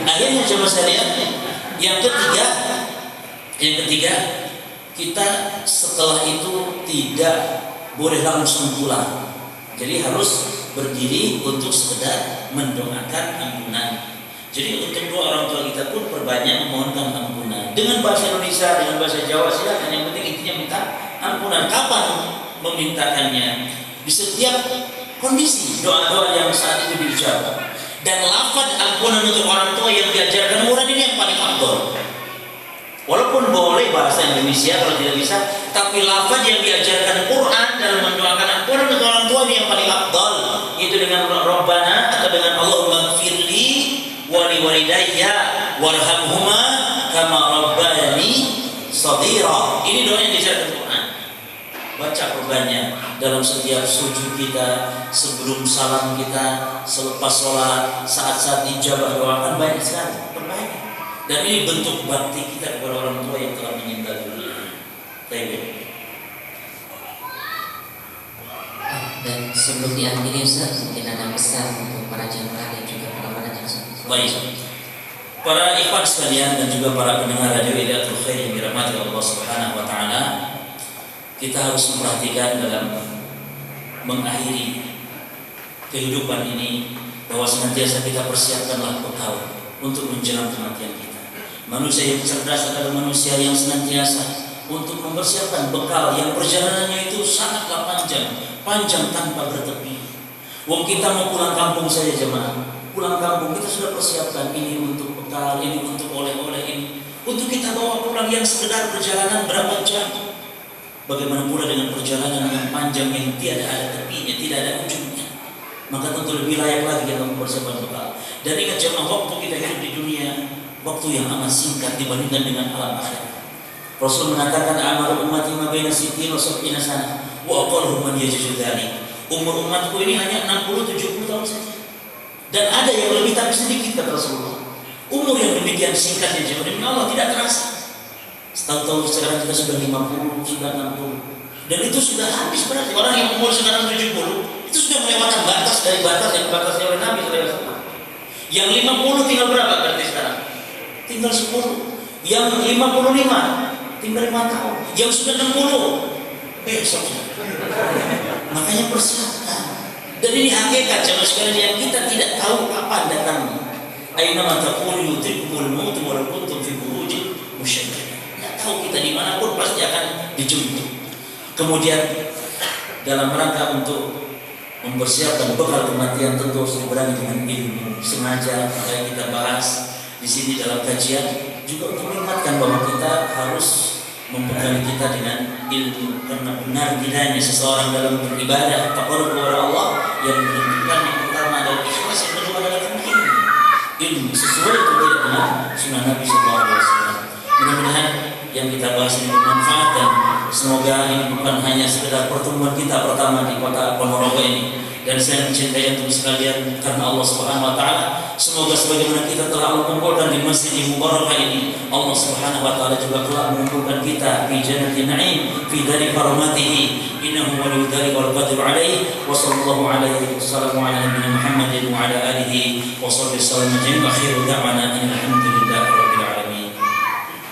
[SPEAKER 1] Akhirnya coba saya lihat yang ketiga kita setelah itu tidak boleh langsung pulang. Jadi harus berdiri untuk sekedar mendoakan ampunan. Jadi untuk doa orang tua kita pun perbanyak memohonkan ampunan. Dengan bahasa Indonesia, dengan bahasa Jawa silakan. Yang penting intinya minta ampunan. Kapan memintakannya? Di setiap kondisi doa-doa yang saat itu diucapkan. Dan lafaz ampunan untuk orang tua yang diajarkan Quran ini yang paling afdal. Walaupun boleh bahasa Indonesia kalau tidak bisa, tapi lafaz yang diajarkan Quran dalam mendoakan ampunan untuk orang tua ini yang paling afdal, yaitu dengan Rabbana atau dengan Allahumma ighfirli wa li walidayya warhamhuma kama rabbayani shaghira. Ini doa yang diajarkan Quran. Baca perbanyak dalam setiap sujud kita, sebelum salam kita, selepas sholat, saat-saat ijabah doakan banyak sekali, perbanyak. Dan ini bentuk bakti kita kepada orang tua yang telah meninggal dunia.
[SPEAKER 2] Dan sebelum diakhiri Ustaz, mungkin ada pesan untuk para jemaah dan juga para pendengar.
[SPEAKER 1] Baik. Para ikhwan sekalian dan juga para pendengar radio Hidayatul Khair yang dirahmati Allah Subhanahu wa taala, kita harus memperhatikan dalam mengakhiri kehidupan ini bahwa senantiasa kita persiapkanlah bekal untuk menjelang kematian kita. Manusia yang cerdas adalah manusia yang senantiasa untuk mempersiapkan bekal yang perjalanannya itu sangatlah panjang tanpa bertepi. Wong kita mau pulang kampung saja jemaah, pulang kampung kita sudah persiapkan ini untuk bekal, ini untuk oleh-oleh, ini untuk kita bawa pulang yang sekedar perjalanan berapa jam. Bagaimana pula dengan perjalanan yang panjang yang tiada ada tepinya, tidak ada ujungnya. Maka tentu lebih layak lagi kita mempersiapkan bekal. Dan ingat jemaah, waktu kita hidup di dunia, waktu yang amat singkat dibandingkan dengan alam akhirat. Rasul mengatakan, "Amalu ummati ma baina sittin wa sab'ina sana, wa aqalluhum man yajuzu dzalik." Umur umatku ini hanya 60-70 tahun saja. Dan ada yang lebih tapi sedikit, kata Rasulullah. Umur yang demikian singkatnya jemaah, demi Allah tidak terasa. Tahu-tahu sekarang kita sudah 50, sudah 60. Dan itu sudah habis berarti. Orang yang umur sekarang 70 itu sudah melewati batas dari batas yang dibatasi oleh Nabi SAW. Yang 50 tinggal berapa berarti sekarang? Tinggal 10. Yang 55 tinggal 5 tahun. Yang sudah 60 besok. Makanya persiapkan. Dan ini hakikat jemaah sekalian yang kita tidak tahu kapan datangnya. Aina ma taqulu yudrikumul maut wa law kuntum fi burujin musyayyada. Tidak tahu kita dimanapun pasti akan dijemput. Kemudian dalam rangka untuk mempersiapkan bekal kematian tentu harus diberangi dengan ilmu. Sengaja makanya kita bahas di sini dalam kajian juga untuk mengingatkan bahwa kita harus membekali kita dengan ilmu, karena benar tidaknya seseorang dalam beribadah taqarrub kepada Allah yang menentukan yang pertama adalah ikhlas, yang kedua adalah ilmu sesuai atau tidak dengan sunnah Nabi SAW. Mudah-mudahan yang kita bahas ini bermanfaat dan semoga ini bukan hanya sekedar pertemuan kita pertama di kota Ponorogo ini. Dan saya mencintai untuk sekalian karena Allah Subhanahu wa taala. Semoga sebagaimana kita telah mengumpulkan di masjid mubarakah ini, Allah Subhanahu wa taala juga telah mengumpulkan kita di jannatin na'im fi dari karamatihi. Innahu waliyyu dzalika wal qadiru alaihi. Wa sallallahu alaihi wasallam ala nabiyyina Muhammadin wa ala alihi wa sahbihi wasallam. Akhiru da'wana alhamdulillah.